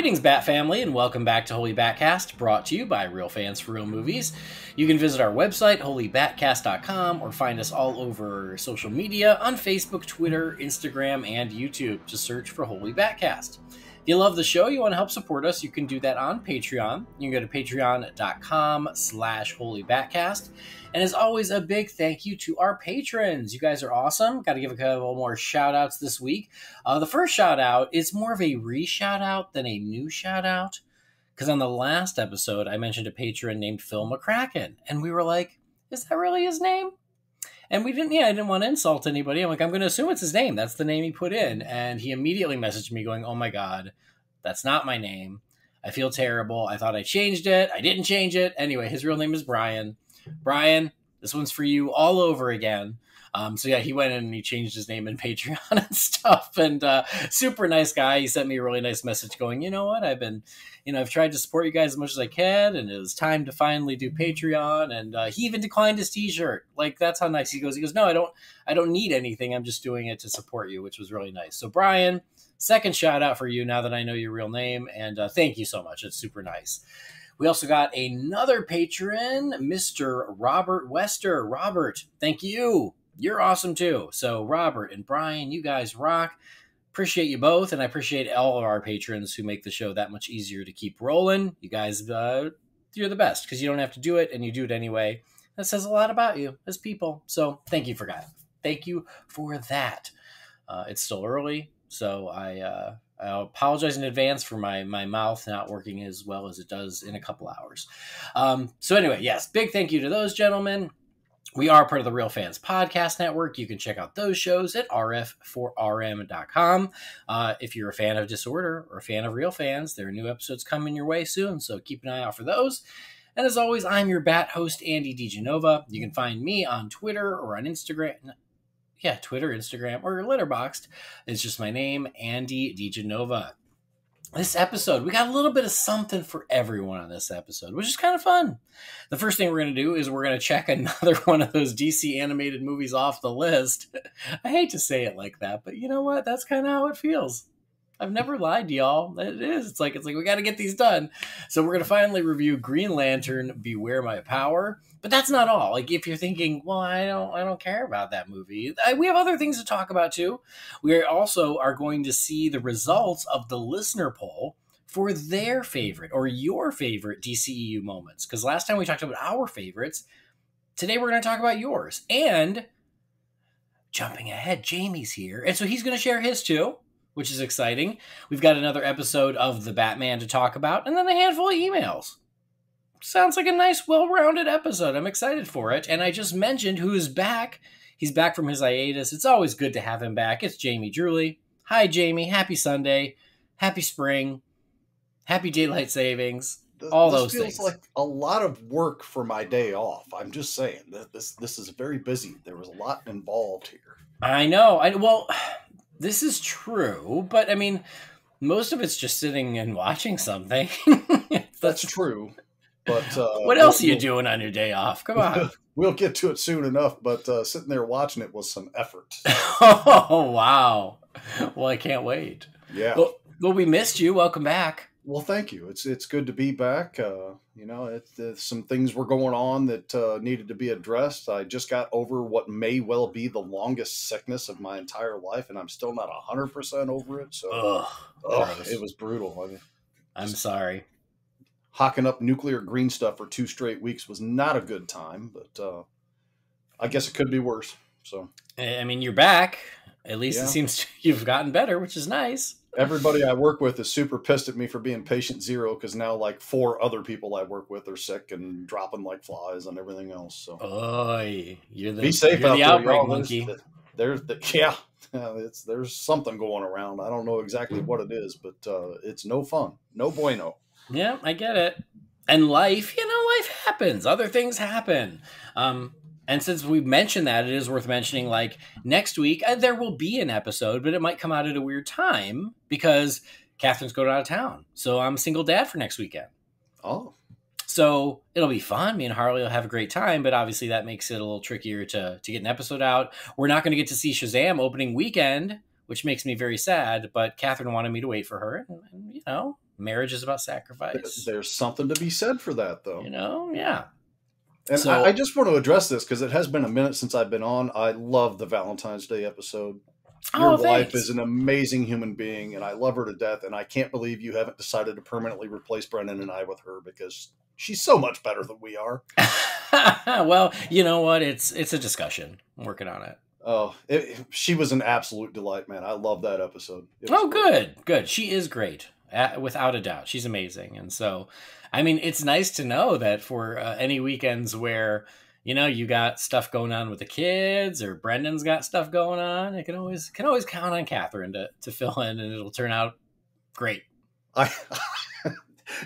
Greetings, Bat Family, and welcome back to Holy BatCast, brought to you by Real Fans for Real Movies. You can visit our website, holybatcast.com, or find us all over social media on Facebook, Twitter, Instagram, and YouTube. Just search for Holy BatCast. If you love the show, you want to help support us, you can do that on Patreon. You can go to patreon.com/holybatcast. And as always, a big thank you to our patrons. You guys are awesome. Got to give a couple more shout outs this week. The first shout out is more of a re-shout out than a new shout out. Because on the last episode, I mentioned a patron named Phil McCracken. And we were like, is that really his name? And I didn't want to insult anybody. I'm like, I'm going to assume it's his name. That's the name he put in. And he immediately messaged me going, oh my God, that's not my name. I feel terrible. I thought I changed it. I didn't change it. Anyway, his real name is Brian. Brian, this one's for you all over again. He went in and he changed his name in Patreon and stuff. And super nice guy. He sent me a really nice message going, you know what? I've tried to support you guys as much as I can. And it was time to finally do Patreon. And he even declined his t-shirt. Like, that's how nice he goes. He goes, no, I don't need anything. I'm just doing it to support you, which was really nice. So Brian, second shout out for you now that I know your real name. And thank you so much. It's super nice. We also got another patron, Mr. Robert Wester. Robert, thank you. You're awesome too. So Robert and Brian, you guys rock. Appreciate you both, and I appreciate all of our patrons who make the show that much easier to keep rolling. You guys, you're the best because you don't have to do it, and you do it anyway. That says a lot about you as people. So thank you for that. Thank you for that. It's still early, so I apologize in advance for my mouth not working as well as it does in a couple hours. So anyway, yes, big thank you to those gentlemen. We are part of the Real Fans Podcast Network. You can check out those shows at rf4rm.com. If you're a fan of Disorder or a fan of Real Fans, there are new episodes coming your way soon, so keep an eye out for those. And as always, I'm your Bat host, Andy DiGenova. You can find me on Twitter or on Instagram. Yeah, Twitter, Instagram, or Letterboxd. It's just my name, Andy DiGenova. This episode, we got a little bit of something for everyone on this episode, which is kind of fun. The first thing we're going to do is we're going to check another one of those DC animated movies off the list. I hate to say it like that, but you know what? That's kind of how it feels. I've never lied to y'all. It is. It's like we got to get these done. So we're going to finally review Green Lantern, Beware My Power. But that's not all. Like, if you're thinking, well, I don't care about that movie, we have other things to talk about too. We also are going to see the results of the listener poll for their favorite or your favorite DCEU moments. Because last time we talked about our favorites, today we're going to talk about yours. And jumping ahead, Jamie's here, and so he's going to share his too, which is exciting. We've got another episode of The Batman to talk about, and then a handful of emails. Sounds like a nice, well-rounded episode. I'm excited for it. And I just mentioned who's back. He's back from his hiatus. It's always good to have him back. It's Jamie Drewley. Hi, Jamie. Happy Sunday. Happy spring. Happy daylight savings. All those things. This feels like a lot of work for my day off. I'm just saying that this is very busy. There was a lot involved here. I know. Well, this is true. But, I mean, most of it's just sitting and watching something. That's true. But what else are you doing on your day off? Come on. We'll get to it soon enough, but sitting there watching it was some effort. Oh, wow. Well, I can't wait. Yeah. Well, we missed you. Welcome back. Well, thank you. It's good to be back. Some things were going on that needed to be addressed. I just got over what may well be the longest sickness of my entire life, and I'm still not 100% over it. So it was brutal. I'm sorry. Hocking up nuclear green stuff for 2 straight weeks was not a good time, but I guess it could be worse. So, I mean, you're back. At least It seems you've gotten better, which is nice. Everybody I work with is super pissed at me for being patient zero because now like 4 other people I work with are sick and dropping like flies and everything else. So, be safe out there, outbreak monkey. There's something going around. I don't know exactly what it is, but it's no fun, no bueno. Yeah, I get it. And life happens. Other things happen. And since we mentioned that, it is worth mentioning, like, next week, there will be an episode, but it might come out at a weird time because Catherine's going out of town. So I'm a single dad for next weekend. Oh. So it'll be fun. Me and Harley will have a great time, but obviously that makes it a little trickier to get an episode out. We're not going to get to see Shazam opening weekend, which makes me very sad, but Catherine wanted me to wait for her. And Marriage is about sacrifice. There's something to be said for that, though. Yeah. And So I just want to address this because it has been a minute since I've been on. I love the Valentine's Day episode. Your wife is an amazing human being, and I love her to death. And I can't believe you haven't decided to permanently replace Brendan and I with her, because she's so much better than we are. Well, you know what? It's a discussion. I'm working on it. Oh, she was an absolute delight, man. I love that episode. Good. She is great, without a doubt. She's amazing. And so, I mean, it's nice to know that for any weekends where, you got stuff going on with the kids, or Brendan's got stuff going on, I can always count on Catherine to fill in, and it'll turn out great.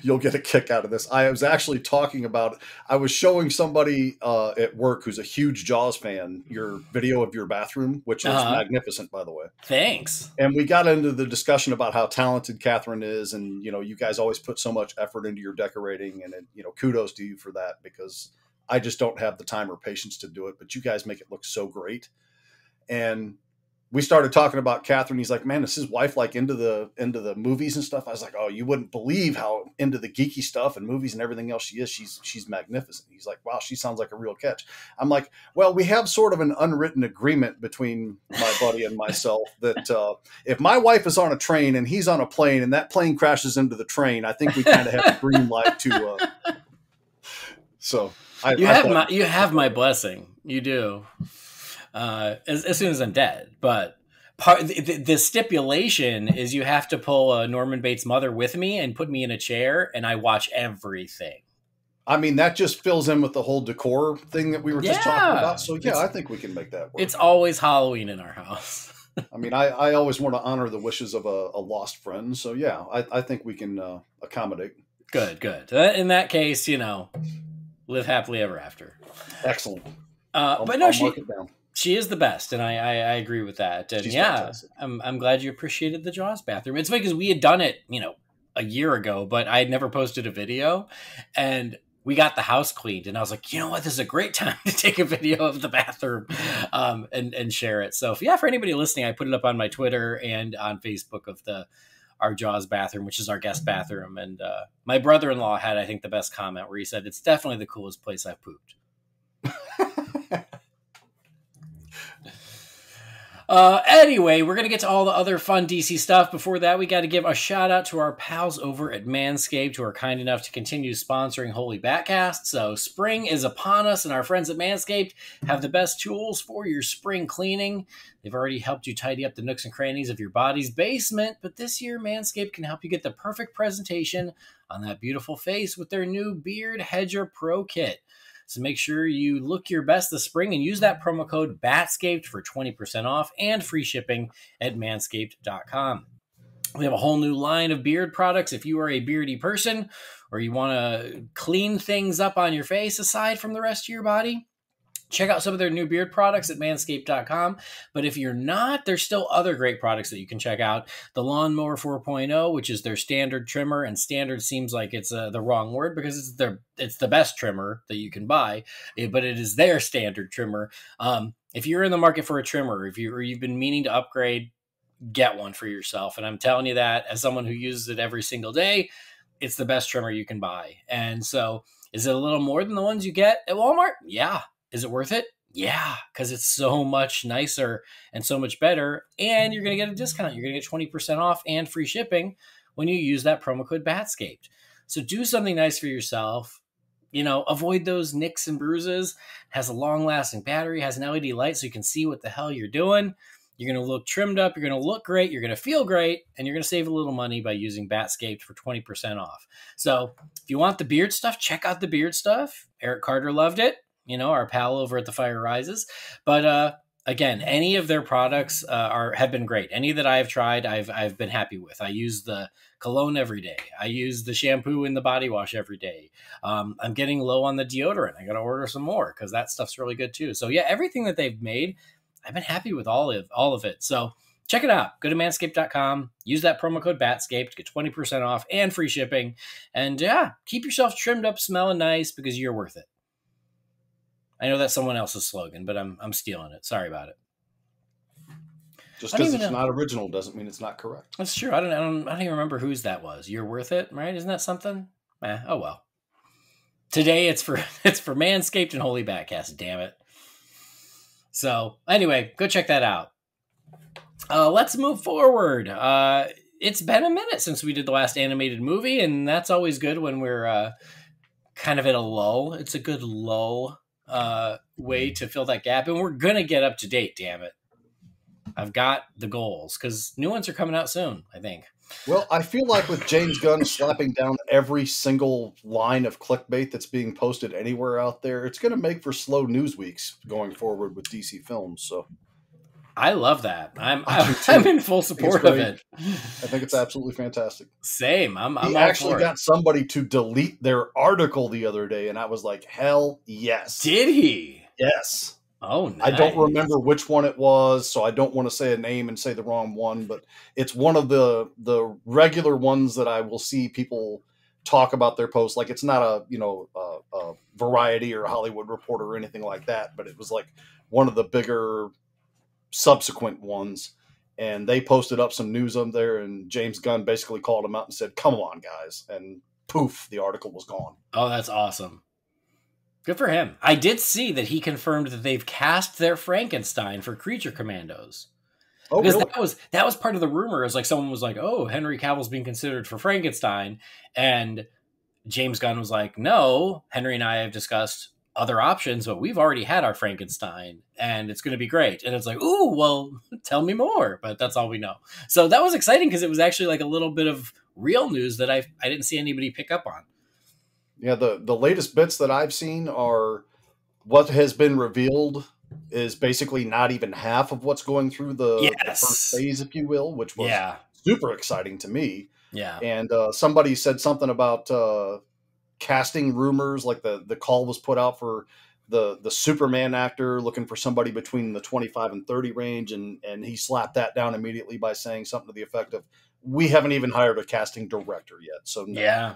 You'll get a kick out of this. I was actually talking about, I was showing somebody at work who's a huge Jaws fan, your video of your bathroom, which is magnificent, by the way. Thanks. And we got into the discussion about how talented Catherine is. And, you guys always put so much effort into your decorating, and, kudos to you for that, because I just don't have the time or patience to do it, but you guys make it look so great. And we started talking about Catherine. He's like, man, is his wife like into the movies and stuff? I was like, oh, you wouldn't believe how into the geeky stuff and movies and everything else she is. She's magnificent. He's like, wow, she sounds like a real catch. I'm like, well, we have sort of an unwritten agreement between my buddy and myself that if my wife is on a train and he's on a plane and that plane crashes into the train, I think we kind of have a green light to. You have my blessing. You do. As soon as I'm dead, but the stipulation is you have to pull a Norman Bates' mother with me and put me in a chair, and I watch everything. I mean, that just fills in with the whole decor thing that we were just talking about. So yeah, I think we can make that work. It's always Halloween in our house. I mean, I always want to honor the wishes of a lost friend. So yeah, I think we can accommodate. Good. In that case, live happily ever after. Excellent. But no, she is the best, and I agree with that. And she's yeah, fantastic. I'm glad you appreciated the Jaws bathroom. It's because we had done it, a year ago, but I had never posted a video, and we got the house cleaned, and I was like, you know what, this is a great time to take a video of the bathroom, and share it. So for anybody listening, I put it up on my Twitter and on Facebook of our Jaws bathroom, which is our guest bathroom. And my brother-in-law had, I think, the best comment where he said, it's definitely the coolest place I've pooped. Anyway, we're going to get to all the other fun DC stuff. Before that, we got to give a shout out to our pals over at Manscaped, who are kind enough to continue sponsoring Holy BatCast. So spring is upon us, and our friends at Manscaped have the best tools for your spring cleaning. They've already helped you tidy up the nooks and crannies of your body's basement, but this year Manscaped can help you get the perfect presentation on that beautiful face with their new Beard Hedger Pro Kit. So make sure you look your best this spring and use that promo code BATSCAPED for 20% off and free shipping at manscaped.com. We have a whole new line of beard products if you are a beardy person or you want to clean things up on your face aside from the rest of your body. Check out some of their new beard products at manscaped.com. But if you're not, there's still other great products that you can check out. The Lawnmower 4.0, which is their standard trimmer, and standard seems like it's the wrong word because it's the best trimmer that you can buy, but it is their standard trimmer. If you're in the market for a trimmer, or you've been meaning to upgrade, get one for yourself. And I'm telling you that as someone who uses it every single day, it's the best trimmer you can buy. And so is it a little more than the ones you get at Walmart? Yeah. Is it worth it? Yeah, because it's so much nicer and so much better, and you're going to get a discount. You're going to get 20% off and free shipping when you use that promo code BATSCAPED. So do something nice for yourself. Avoid those nicks and bruises. It has a long-lasting battery, has an LED light so you can see what the hell you're doing. You're going to look trimmed up. You're going to look great. You're going to feel great, and you're going to save a little money by using BATSCAPED for 20% off. So if you want the beard stuff, check out the beard stuff. Eric Carter loved it. Our pal over at The Fire Rises. But again, any of their products have been great. Any that I've tried, I've been happy with. I use the cologne every day. I use the shampoo and the body wash every day. I'm getting low on the deodorant. I got to order some more because that stuff's really good too. So yeah, everything that they've made, I've been happy with all of it. So check it out. Go to manscaped.com. Use that promo code BATSCAPED. Get 20% off and free shipping. And yeah, keep yourself trimmed up, smelling nice because you're worth it. I know that's someone else's slogan, but I'm stealing it. Sorry about it. Just I don't because even it's know. not original doesn't mean it's not correct. That's true. I don't even remember whose that was. You're Worth It, right? Isn't that something? Oh well. Today it's for it's for Manscaped and Holy BatCast. Damn it. So anyway, go check that out. Let's move forward. It's been a minute since we did the last animated movie, and that's always good when we're kind of at a lull. It's a good lull way to fill that gap, and we're gonna get up to date. Damn it. I've got the goals because new ones are coming out soon, I think. Well, I feel like with James Gunn slapping down every single line of clickbait that's being posted anywhere out there, it's going to make for slow news weeks going forward with DC films. So I love that. I'm I do I'm too. in full support of it. I think it's absolutely fantastic. Same. I'm He all actually for got it. somebody to delete their article the other day, and I was like, hell yes. Did he? Yes. Oh, nice. I don't remember which one it was, so I don't want to say a name and say the wrong one, but it's one of the regular ones that I will see people talk about their posts. Like, it's not a Variety or Hollywood Reporter or anything like that, but it was like one of the bigger subsequent ones. And they posted up some news on there, and James Gunn basically called them out and said, "Come on, guys." And poof, the article was gone. Oh, that's awesome. Good for him. I did see that he confirmed that they've cast their Frankenstein for Creature Commandos. Oh, Because really? that was part of the rumor. Is like someone was like, "Oh, Henry Cavill's being considered for Frankenstein," and James Gunn was like, "No, Henry and I have discussed other options, but we've already had our Frankenstein, and it's going to be great." And it's like, "Ooh, well, tell me more." But that's all we know. So that was exciting because it was actually like a little bit of real news that I didn't see anybody pick up on. Yeah, the latest bits that I've seen are what has been revealed is basically not even half of what's going through the first phase, if you will, which was super exciting to me. Yeah. And somebody said something about casting rumors, like the call was put out for the Superman actor looking for somebody between the 25 and 30 range, and he slapped that down immediately by saying something to the effect of, "We haven't even hired a casting director yet." So no. Yeah.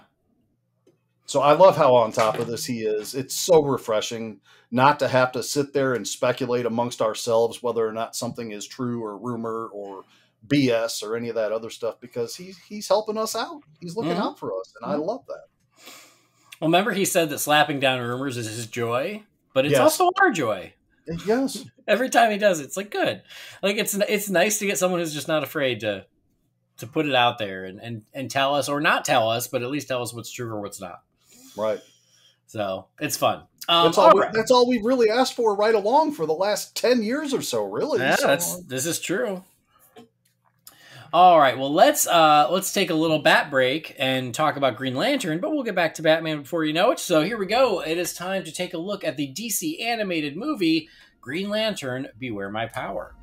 So I love how on top of this he is. It's so refreshing not to have to sit there and speculate amongst ourselves whether or not something is true or rumor or BS or any of that other stuff, because he's helping us out. He's looking out for us, and I love that. Well, remember he said that slapping down rumors is his joy, but it's also our joy. Yes. Every time he does it, it's like good. Like it's nice to get someone who's just not afraid to put it out there and tell us, or not tell us, but at least tell us what's true or what's not. Right. So it's fun. That's all we've really asked for right along for the last 10 years or so, really. Yeah, so. This is true. All right, well, let's take a little bat break and talk about Green Lantern, but we'll get back to Batman before you know it. So here we go. It is time to take a look at the DC animated movie, Green Lantern, Beware My Power.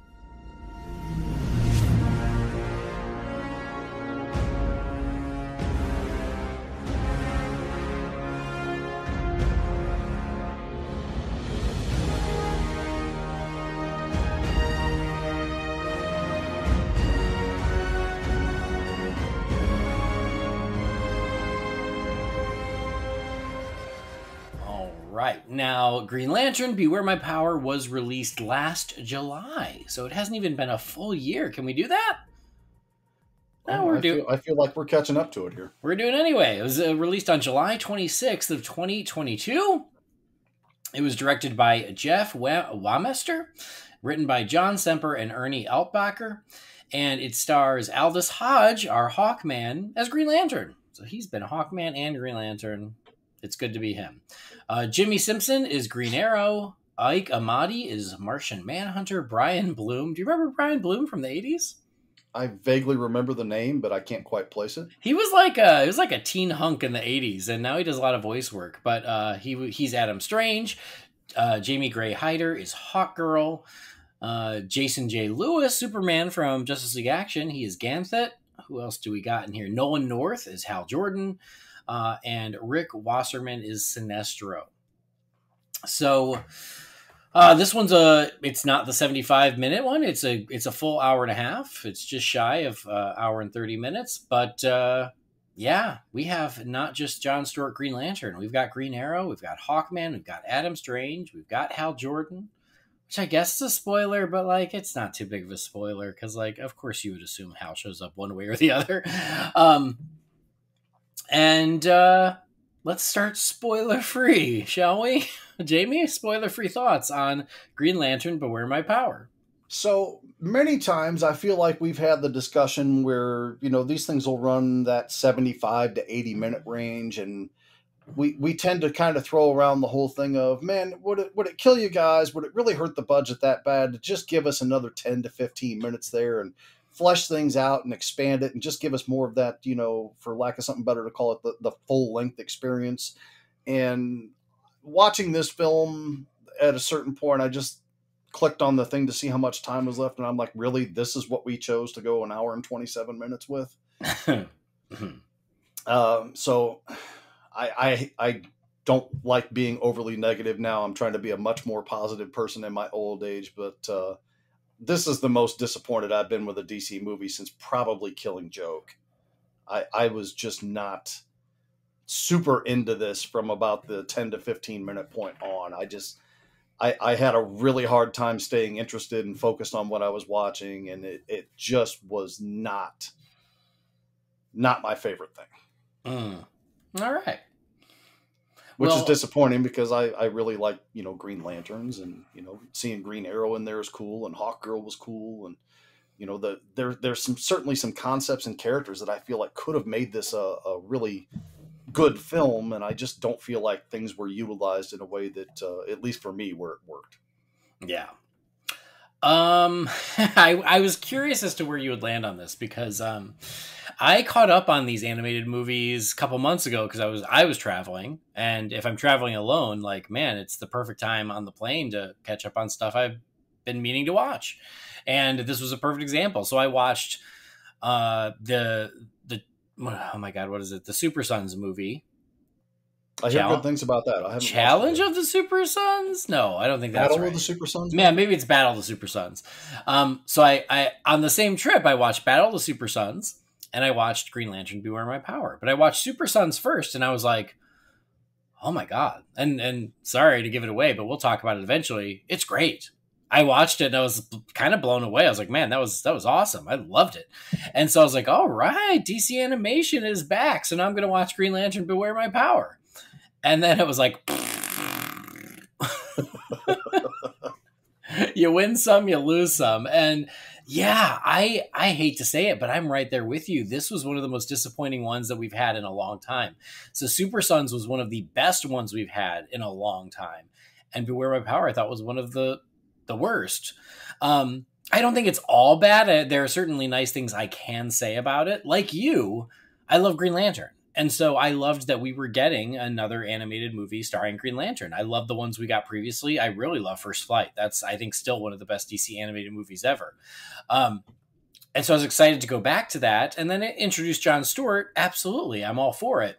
Right. Now, Green Lantern, Beware My Power was released last July, so it hasn't even been a full year. Can we do that? No, I feel like we're catching up to it here. We're doing it anyway. It was released on July 26th of 2022. It was directed by Jeff Wamester, written by John Semper and Ernie Altbacher, and it stars Aldous Hodge, our Hawkman, as Green Lantern. So he's been Hawkman and Green Lantern. It's good to be him. Jimmy Simpson is Green Arrow. Ike Amati is Martian Manhunter. Brian Bloom. Do you remember Brian Bloom from the 80s? I vaguely remember the name, but I can't quite place it. He was like a teen hunk in the 80s, and now he does a lot of voice work. But he's Adam Strange. Jamie Gray Hyder is Hawkgirl. Jason J. Lewis, Superman from Justice League Action. He is Ganthet. Who else do we got in here? Nolan North is Hal Jordan. And Rick Wasserman is Sinestro. So this one's it's not the 75-minute one. It's a full hour and a half. It's just shy of hour and 30 minutes. But yeah, we have not just John Stewart Green Lantern. We've got Green Arrow. We've got Hawkman. We've got Adam Strange. We've got Hal Jordan. which I guess is a spoiler, but like it's not too big of a spoiler because like of course you would assume Hal shows up one way or the other. And let's start spoiler free, shall we? Jamie, spoiler free thoughts on Green Lantern Beware My Power. So many times I feel like we've had the discussion where, these things will run that 75 to 80-minute range, and we tend to kind of throw around the whole thing of, man, would it kill you guys? Would it really hurt the budget that bad to just give us another 10 to 15 minutes there and flesh things out and expand it and just give us more of that, for lack of something better to call it, the full length experience. And watching this film at a certain point, I just clicked on the thing to see how much time was left, and I'm like, really, this is what we chose to go an hour and 27 minutes with? So I don't like being overly negative now. I'm trying to be a much more positive person in my old age, but this is the most disappointed I've been with a DC movie since probably Killing Joke. I was just not super into this from about the 10 to 15 minute point on. I had a really hard time staying interested and focused on what I was watching, and it just was not my favorite thing. All right. Which is disappointing because I really like, Green Lanterns, and, seeing Green Arrow in there is cool, and Hawkgirl was cool. And, there's certainly some concepts and characters that I feel like could have made this a really good film. And I just don't feel like things were utilized in a way that, at least for me, where it worked. Yeah. I was curious as to where you would land on this because, I caught up on these animated movies a couple months ago because I was traveling, and if I'm traveling alone, like, man, it's the perfect time on the plane to catch up on stuff I've been meaning to watch. And this was a perfect example. So I watched the oh my God, what is it? The Super Sons movie. I hear good things about that. I haven't Challenge of the Super Sons? No, I don't think that's Battle right. of the Super Sons? Man, maybe it's Battle of the Super Sons. So I on the same trip, I watched Battle of the Super Sons, and I watched Green Lantern Beware My Power. But I watched Super Sons first, and I was like, oh my God. And sorry to give it away, but we'll talk about it eventually. It's great. I watched it and I was kind of blown away. I was like, man, that was awesome. I loved it. And so I was like, all right, DC Animation is back. So now I'm going to watch Green Lantern Beware My Power. And then it was like, you win some, you lose some. And yeah, I hate to say it, but I'm right there with you. This was one of the most disappointing ones that we've had in a long time. So Super Sons was one of the best ones we've had in a long time. And Beware My Power, I thought, was one of the worst. I don't think it's all bad. There are certainly nice things I can say about it. Like you, I love Green Lantern. And so I loved that we were getting another animated movie starring Green Lantern. I love the ones we got previously. I really love First Flight. That's, I think, still one of the best DC animated movies ever. And so I was excited to go back to that. And then it introduced Jon Stewart. Absolutely. I'm all for it.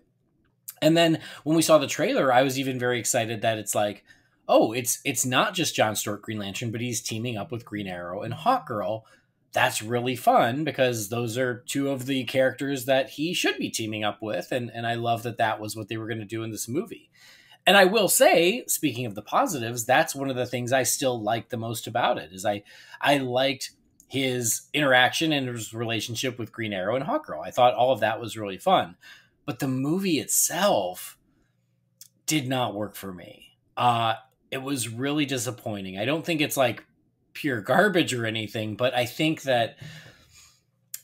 And then when we saw the trailer, I was even very excited that it's like, oh, it's not just Jon Stewart Green Lantern, but he's teaming up with Green Arrow and Hawkgirl. That's really fun because those are two of the characters that he should be teaming up with. And I love that was what they were going to do in this movie. And I will say, speaking of the positives, that's one of the things I still like the most about it is I liked his interaction and his relationship with Green Arrow and Hawkgirl. I thought all of that was really fun. But the movie itself did not work for me. It was really disappointing. I don't think it's like pure garbage or anything, but I think that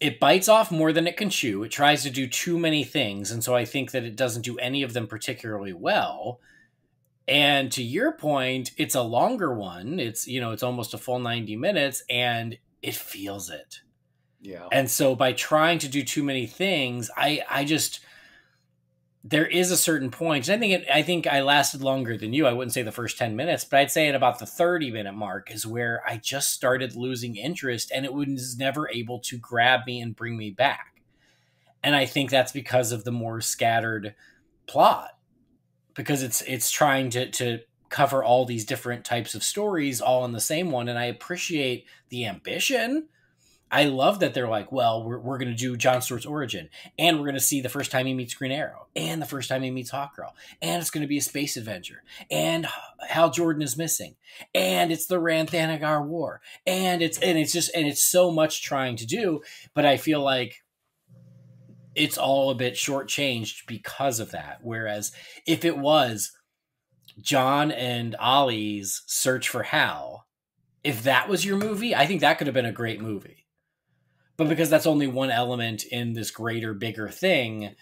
it bites off more than it can chew. It tries to do too many things, and so I think that it doesn't do any of them particularly well. And to your point, it's a longer one. It's almost a full 90 minutes, and it feels it. Yeah. And so by trying to do too many things, I just there is a certain point. And I think I lasted longer than you. I wouldn't say the first 10 minutes, but I'd say at about the 30-minute mark is where I just started losing interest, and it was never able to grab me and bring me back. And I think that's because of the more scattered plot, because it's trying to cover all these different types of stories all in the same one. And I appreciate the ambition. I love that they're like, well, we're going to do John Stewart's origin, and we're going to see the first time he meets Green Arrow, and the first time he meets Hawkgirl, and it's going to be a space adventure, and Hal Jordan is missing, and it's the Rann-Thanagar War, and it's so much trying to do, but I feel like it's all a bit shortchanged because of that. Whereas if it was John and Ollie's search for Hal, if that was your movie, I think that could have been a great movie. But because that's only one element in this greater, bigger thing,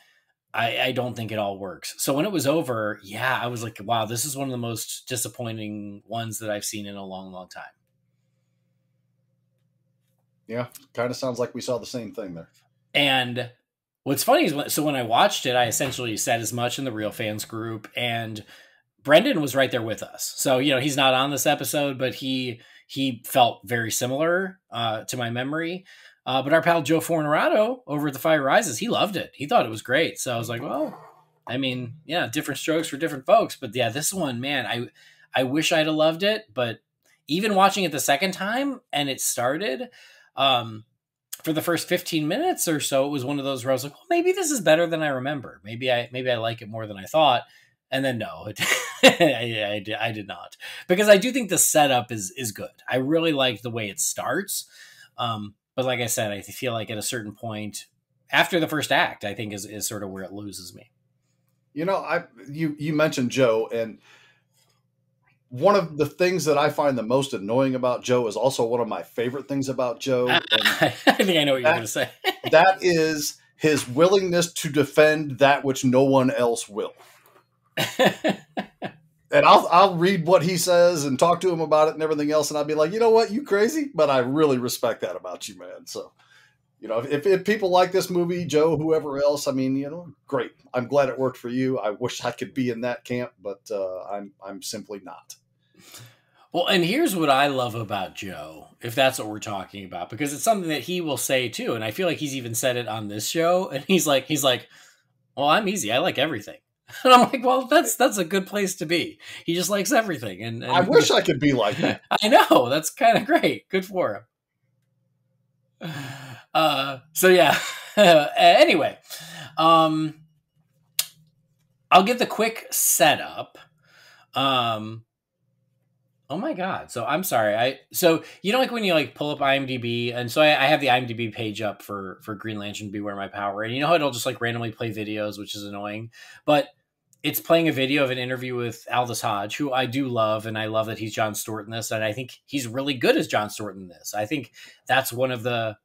I don't think it all works. So when it was over, yeah, I was like, wow, this is one of the most disappointing ones that I've seen in a long, long time. Yeah, kind of sounds like we saw the same thing there. And what's funny is, when I watched it, I essentially said as much in the Real Fans group, and Brendan was right there with us. So, he's not on this episode, but he felt very similar to my memory. But our pal Joe Fornerato over at The Fire Rises, he loved it. He thought it was great. So I was like, well, I mean, yeah, different strokes for different folks. But yeah, this one, man, I wish I'd have loved it. But even watching it the second time and it started, for the first 15 minutes or so, it was one of those where I was like, well, maybe this is better than I remember. Maybe I like it more than I thought. And then no, I did not, because I do think the setup is good. I really like the way it starts. But like I said, I feel like at a certain point after the first act, I think is sort of where it loses me. You mentioned Joe, and one of the things that I find the most annoying about Joe is also one of my favorite things about Joe. And I think I know what you're going to say. That is his willingness to defend that which no one else will. And I'll read what he says and talk to him about it and everything else, and I'll be like, you know what, you crazy? But I really respect that about you, man. So, if people like this movie, Joe, whoever else, I mean, great. I'm glad it worked for you. I wish I could be in that camp, but I'm simply not. Well, and here's what I love about Joe, if that's what we're talking about, because it's something that he will say too, and I feel like he's even said it on this show, and he's like, well, I'm easy. I like everything. And I'm like, well, that's a good place to be. He just likes everything. And I wish I could be like that. I know. That's kind of great. Good for him. So yeah. Anyway, I'll give the quick setup. Oh my God. So I'm sorry. So like when you like pull up IMDb, and so I have the IMDb page up for Green Lantern Beware My Power, and how it'll just like randomly play videos, which is annoying, but it's playing a video of an interview with Aldous Hodge, who I do love, and I love that he's John Stewart in this, and I think he's really good as John Stewart in this. I think that's one of the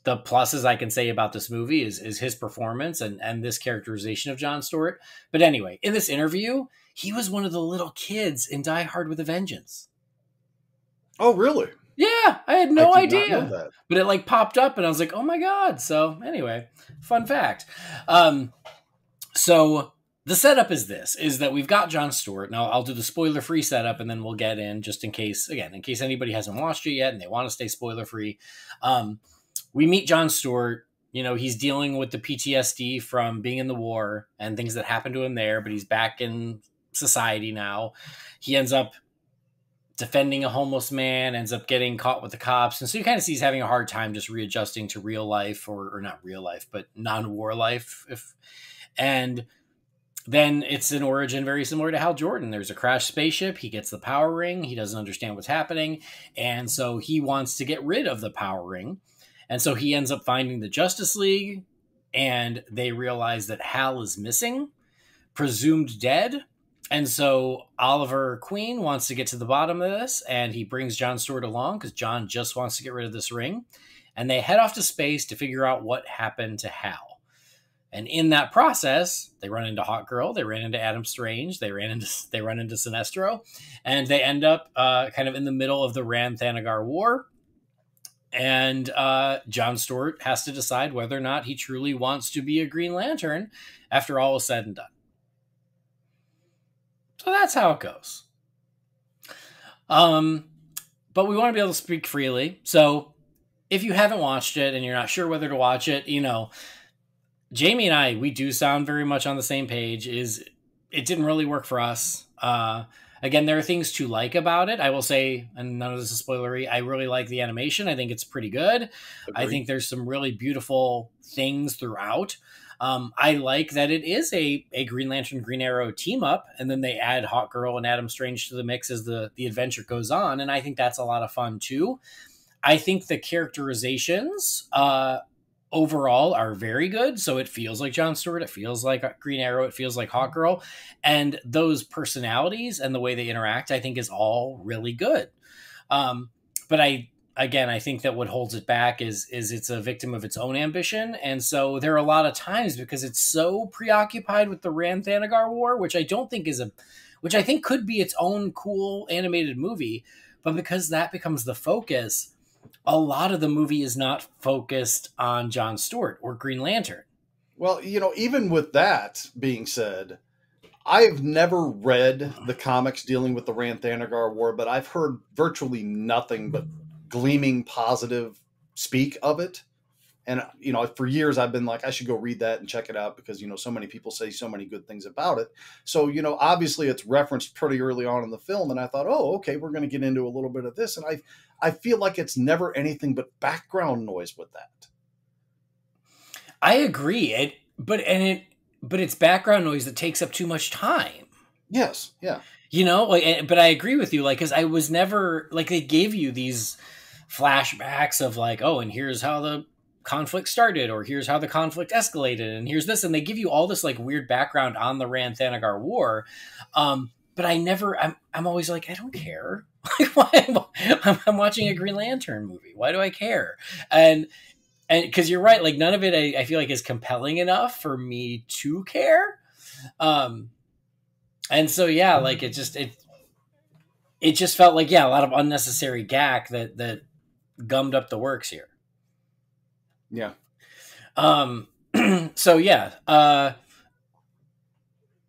pluses I can say about this movie is his performance and this characterization of John Stewart. But anyway, in this interview, he was one of the little kids in Die Hard with a Vengeance. Oh, really? Yeah, I had no idea. Not know that. But it like popped up and I was like, oh my God. So anyway, fun fact. So the setup is that we've got John Stewart. Now I'll do the spoiler-free setup and then we'll get in just in case anybody hasn't watched it yet and they want to stay spoiler-free. We meet John Stewart. He's dealing with the PTSD from being in the war and things that happened to him there, but he's back in society now. He ends up defending a homeless man, ends up getting caught with the cops. And so you kind of see he's having a hard time just readjusting to real life or not real life, but non-war life. And then it's an origin very similar to Hal Jordan. There's a crashed spaceship. He gets the power ring. He doesn't understand what's happening. And so he wants to get rid of the power ring. And so he ends up finding the Justice League, and they realize that Hal is missing, presumed dead. And so Oliver Queen wants to get to the bottom of this, and he brings John Stewart along because John just wants to get rid of this ring. And they head off to space to figure out what happened to Hal. And in that process, they run into Hawkgirl, they ran into Adam Strange, they run into Sinestro, and they end up kind of in the middle of the Rann-Thanagar War. And John Stewart has to decide whether or not he truly wants to be a Green Lantern after all is said and done. So that's how it goes. But we want to be able to speak freely. So if you haven't watched it and you're not sure whether to watch it, Jamie and I, we do sound very much on the same page. It didn't really work for us. Again, there are things to like about it. I will say, and none of this is spoilery, I really like the animation. I think it's pretty good. I Agreed. think there's some really beautiful things throughout. I like that it is a Green Lantern Green Arrow team up, and then they add Hawkgirl and Adam Strange to the mix as the adventure goes on, and I think that's a lot of fun too. I think the characterizations overall are very good. So it feels like Jon Stewart, it feels like Green Arrow, it feels like Hawkgirl, and those personalities and the way they interact, I think, is all really good. But I think that what holds it back is it's a victim of its own ambition, and so there are a lot of times because it's so preoccupied with the Rand Thanagar War, which I think could be its own cool animated movie, but because that becomes the focus, a lot of the movie is not focused on Jon Stewart or Green Lantern. Well, even with that being said, I've never read the comics dealing with the Rand Thanagar War, but I've heard virtually nothing but gleaming positive speak of it. And, for years I've been like, I should go read that and check it out because, so many people say so many good things about it. So, obviously it's referenced pretty early on in the film. And I thought, oh, okay, we're going to get into a little bit of this. And I feel like it's never anything but background noise with that. I agree. But it's background noise that takes up too much time. Yes. Yeah. But I agree with you. Cause I was never they gave you these flashbacks of and here's how the conflict started, or here's how the conflict escalated, and here's this, and they give you all this weird background on the Rand Thanagar War. But I'm always I don't care. I'm watching a Green Lantern movie. Why do I care? And because you're right, none of it I feel is compelling enough for me to care. And so it just felt a lot of unnecessary gack that gummed up the works here. Yeah. So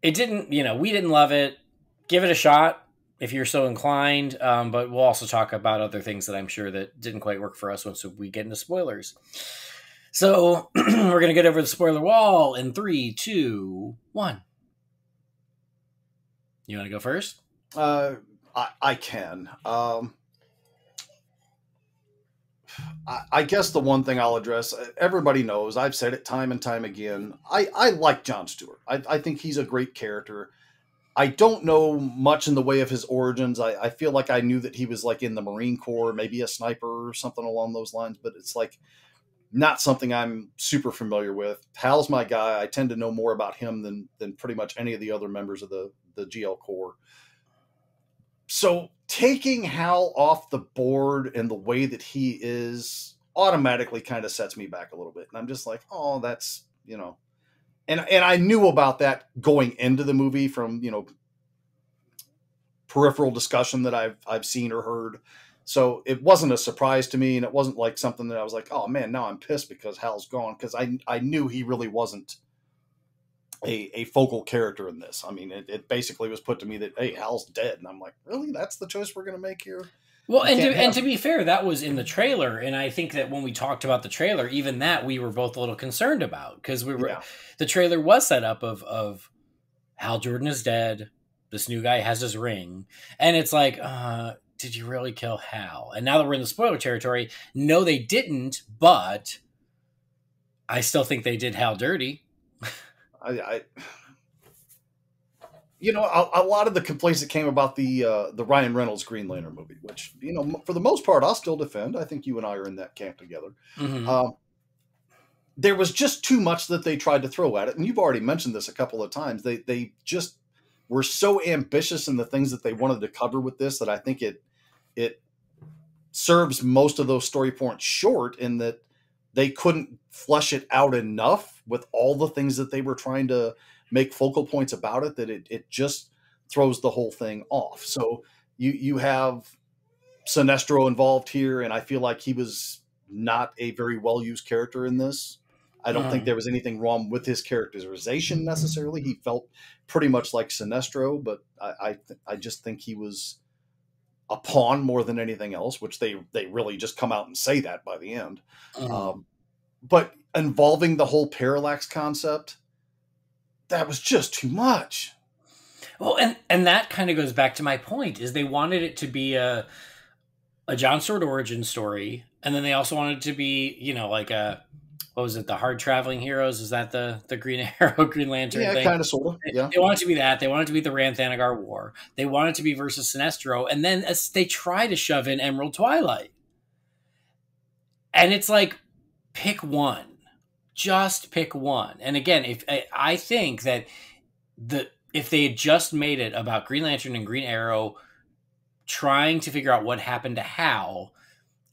it didn't, we didn't love it. Give it a shot if you're so inclined. But we'll also talk about other things that I'm sure that didn't quite work for us once we get into spoilers. So we're going to get over the spoiler wall in 3, 2, 1. You want to go first? I can. I guess the one thing I'll address, everybody knows, I've said it time and time again, I like Jon Stewart. I think he's a great character. I don't know much in the way of his origins. I feel like I knew that he was in the Marine Corps, maybe a sniper or something along those lines, but it's not something I'm super familiar with. Hal's my guy. I tend to know more about him than pretty much any of the other members of the GL Corps. So taking Hal off the board and the way that he is automatically kind of sets me back a little bit. And I'm just oh, that's, and I knew about that going into the movie from, peripheral discussion that I've seen or heard. So it wasn't a surprise to me. And it wasn't something that I was oh man, now I'm pissed because Hal's gone. Cause I knew he really wasn't a focal character in this. I mean, it basically was put to me that, hey, Hal's dead. And I'm really? That's the choice we're going to make here? Well, and to be fair, that was in the trailer. And I think that when we talked about the trailer, even that we were both a little concerned about because the trailer was set up of Hal Jordan is dead. This new guy has his ring. And it's did you really kill Hal? And now that we're in the spoiler territory, no, they didn't, but I still think they did Hal dirty. A lot of the complaints that came about the Ryan Reynolds Green Lantern movie, which, for the most part, I'll still defend. I think you and I are in that camp together. Mm-hmm. There was just too much that they tried to throw at it. And you've already mentioned this a couple of times. They just were so ambitious in the things that they wanted to cover with this that I think it serves most of those story points short in that they couldn't flesh it out enough with all the things that they were trying to make focal points about it, that it just throws the whole thing off. So you have Sinestro involved here, and I feel like he was not a very well-used character in this. I don't think there was anything wrong with his characterization necessarily. He felt pretty much like Sinestro, but I just think he was a pawn more than anything else, which they really just come out and say that by the end. But involving the whole parallax concept, that was just too much. Well, and that kind of goes back to my point, is they wanted it to be a John Stewart origin story, and then they also wanted it to be, like a, what was it, the Hard Traveling Heroes? Is that the Green Arrow, Green Lantern Yeah, thing? kind of, sort of. Yeah. They wanted it to be that. They wanted it to be the Rann-Thanagar War. They wanted it to be versus Sinestro, and then as they try to shove in Emerald Twilight. And it's like, pick one. Just pick one. And again, if I think that if they had just made it about Green Lantern and Green Arrow trying to figure out what happened to Hal,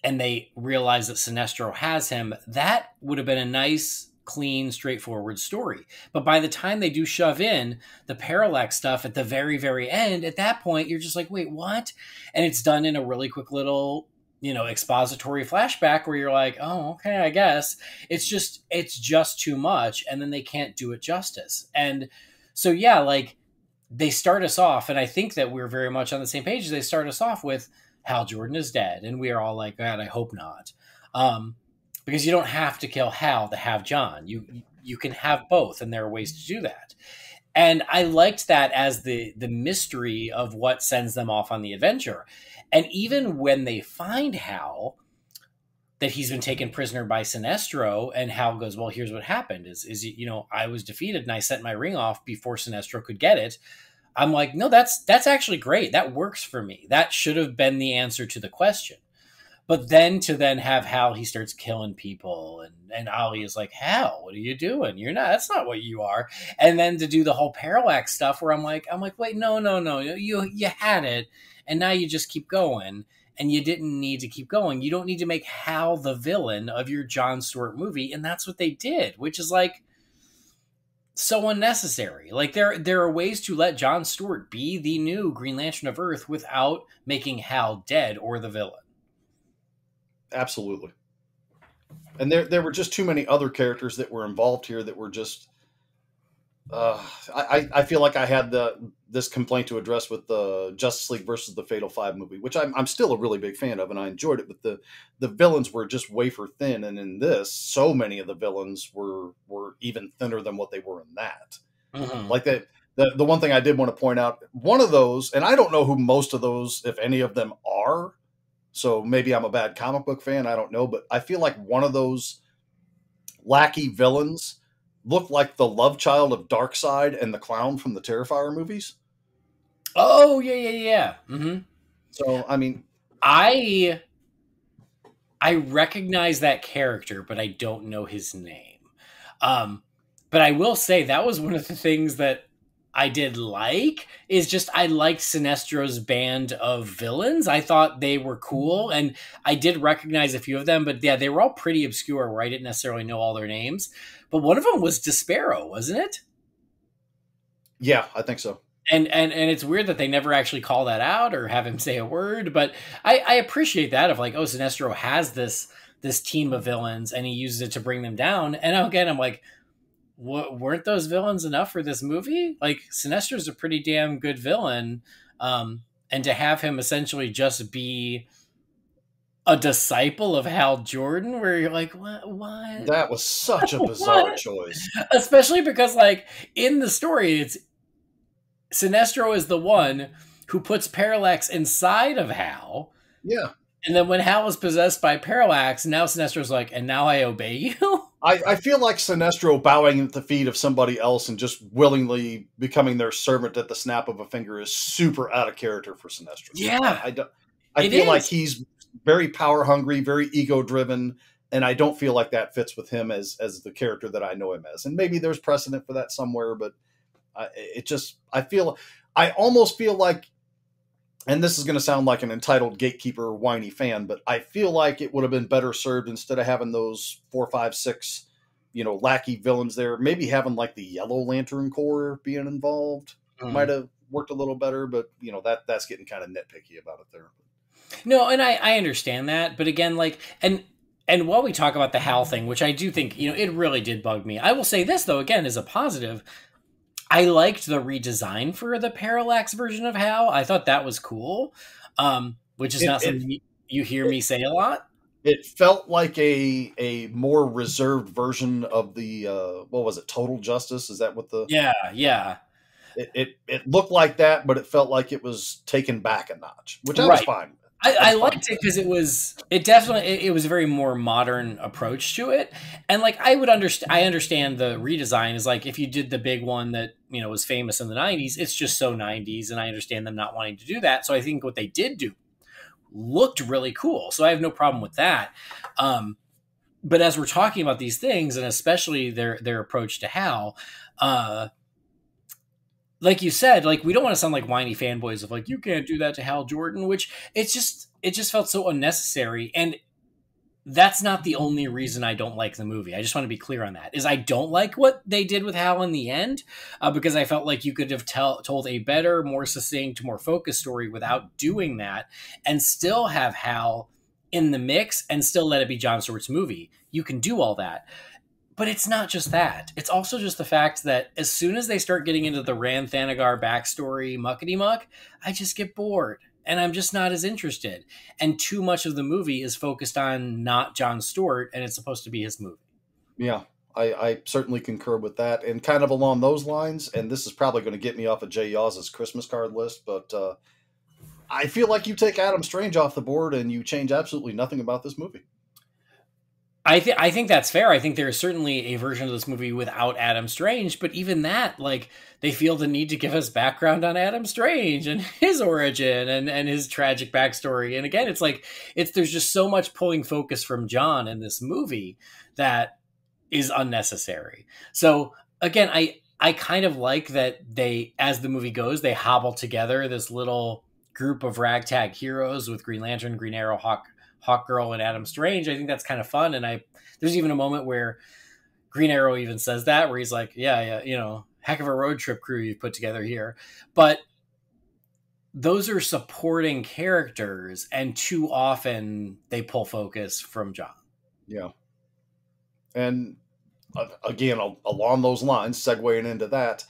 and they realize that Sinestro has him, that would have been a nice, clean, straightforward story. But by the time they do shove in the Parallax stuff at the very, very end, at that point, you're just like, wait, what? And it's done in a really quick little, expository flashback where you're like, oh, okay, I guess. It's just too much, and then they can't do it justice. And so, yeah, like, they start us off, and I think that we're very much on the same page. They start us off with Hal Jordan is dead, and we are all like, God, I hope not. Because you don't have to kill Hal to have John. You can have both, and there are ways to do that. And I liked that as the mystery of what sends them off on the adventure. And even when they find Hal, that he's been taken prisoner by Sinestro, and Hal goes, well, here's what happened is I was defeated and I sent my ring off before Sinestro could get it. I'm like, no, that's actually great. That works for me. That should have been the answer to the question. But then to have Hal, he starts killing people, and Ollie is like, Hal, what are you doing? That's not what you are. And then to do the whole Parallax stuff where I'm like, wait, no, you had it, and now you just keep going. And you didn't need to keep going. You don't need to make Hal the villain of your John Stewart movie. And that's what they did, which is like so unnecessary. Like there are ways to let John Stewart be the new Green Lantern of Earth without making Hal dead or the villain. Absolutely. And there were just too many other characters that were involved here that were just, I feel like I had this complaint to address with the Justice League versus the Fatal Five movie, which I'm still a really big fan of, and I enjoyed it. But the villains were just wafer thin, and in this, so many of the villains were even thinner than what they were in that. Mm-hmm. Like the one thing I did want to point out, one of those, and I don't know who most of those, if any of them, are. So maybe I'm a bad comic book fan. I don't know, but I feel like one of those lackey villains looked like the love child of Darkseid and the clown from the Terrifier movies. Oh, yeah. Mm-hmm. So, I mean, I recognize that character, but I don't know his name. But I will say that was one of the things that I did like, is just I liked Sinestro's band of villains. I thought they were cool, and I did recognize a few of them, but yeah, they were all pretty obscure where I didn't necessarily know all their names. But one of them was Despero, wasn't it? Yeah, I think so. And it's weird that they never actually call that out or have him say a word, but I appreciate that of like, oh, Sinestro has this team of villains and he uses it to bring them down. And again, I'm like, weren't those villains enough for this movie? Like, Sinestro's a pretty damn good villain. And to have him essentially just be a disciple of Hal Jordan, where you're like, what? That was such a bizarre choice. Especially because, like, in the story, it's Sinestro is the one who puts Parallax inside of Hal. Yeah. And then when Hal is possessed by Parallax, now Sinestro's like, and now I obey you? I feel like Sinestro bowing at the feet of somebody else and just willingly becoming their servant at the snap of a finger is super out of character for Sinestro. Yeah. I feel like he's very power hungry, very ego driven, and I don't feel like that fits with him as the character that I know him as. And maybe there's precedent for that somewhere, but I almost feel like, and this is going to sound like an entitled gatekeeper whiny fan, but I feel like it would have been better served, instead of having those 4, 5, 6, lackey villains there, maybe having like the Yellow Lantern Corps being involved might have worked a little better, but that's getting kind of nitpicky about it there. No, and I understand that, but again, like, and while we talk about the Hal thing, which I do think, it really did bug me, I will say this, though, again, as a positive, I liked the redesign for the Parallax version of Hal. I thought that was cool, which is not something you hear me say a lot. It felt like a more reserved version of the, what was it, Total Justice? Is that what the... Yeah. It looked like that, but it felt like it was taken back a notch, which I was Right. fine with. I liked it because it was a very more modern approach to it. And like I understand the redesign is like if you did the big one that, was famous in the 90s, it's just so 90s, and I understand them not wanting to do that. So I think what they did do looked really cool. So I have no problem with that. But as we're talking about these things, and especially their approach to Hal, like you said, like we don't want to sound like whiny fanboys of like you can't do that to Hal Jordan, which it just felt so unnecessary. And that's not the only reason I don't like the movie. I just want to be clear on that. Is I don't like what they did with Hal in the end, because I felt like you could have told a better, more succinct, more focused story without doing that, and still have Hal in the mix and still let it be Jon Stewart's movie. You can do all that. But it's not just that. It's also just the fact that as soon as they start getting into the Rand Thanagar backstory muckety muck, I just get bored. And I'm just not as interested. And too much of the movie is focused on not Jon Stewart, and it's supposed to be his movie. Yeah, I certainly concur with that. And kind of along those lines, and this is probably going to get me off of Jay Yaw's Christmas card list, but I feel like you take Adam Strange off the board and you change absolutely nothing about this movie. I think that's fair. I think there is certainly a version of this movie without Adam Strange, but even that, like, they feel the need to give us background on Adam Strange and his origin and his tragic backstory. And again, it's like there's just so much pulling focus from John in this movie that is unnecessary. So again, I kind of like that they, as the movie goes, they hobble together this little group of ragtag heroes with Green Lantern, Green Arrow, Hawk Girl, and Adam Strange. I think that's kind of fun. And there's even a moment where Green Arrow even says that, where he's like, yeah, heck of a road trip crew you've put together here. But those are supporting characters, and too often they pull focus from John. Yeah. And again, along those lines, segueing into that,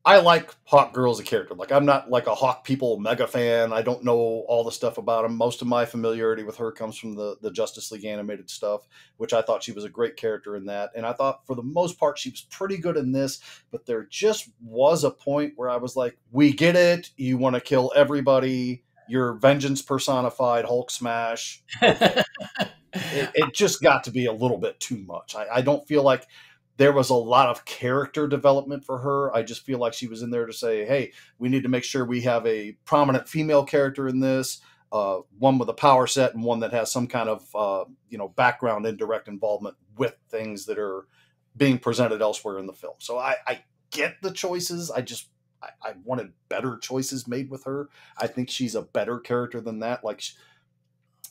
I like Hawk Girl as a character. Like, I'm not like a Hawk People mega fan. I don't know all the stuff about him. Most of my familiarity with her comes from the Justice League animated stuff, which I thought she was a great character in that. And I thought for the most part, she was pretty good in this, but there just was a point where I was like, we get it. You want to kill everybody. You're vengeance personified, Hulk smash. Okay. it just got to be a little bit too much. I don't feel like there was a lot of character development for her. I just feel like she was in there to say, hey, we need to make sure we have a prominent female character in this, one with a power set and one that has some kind of, background and direct involvement with things that are being presented elsewhere in the film. So I get the choices. I wanted better choices made with her. I think she's a better character than that. Like,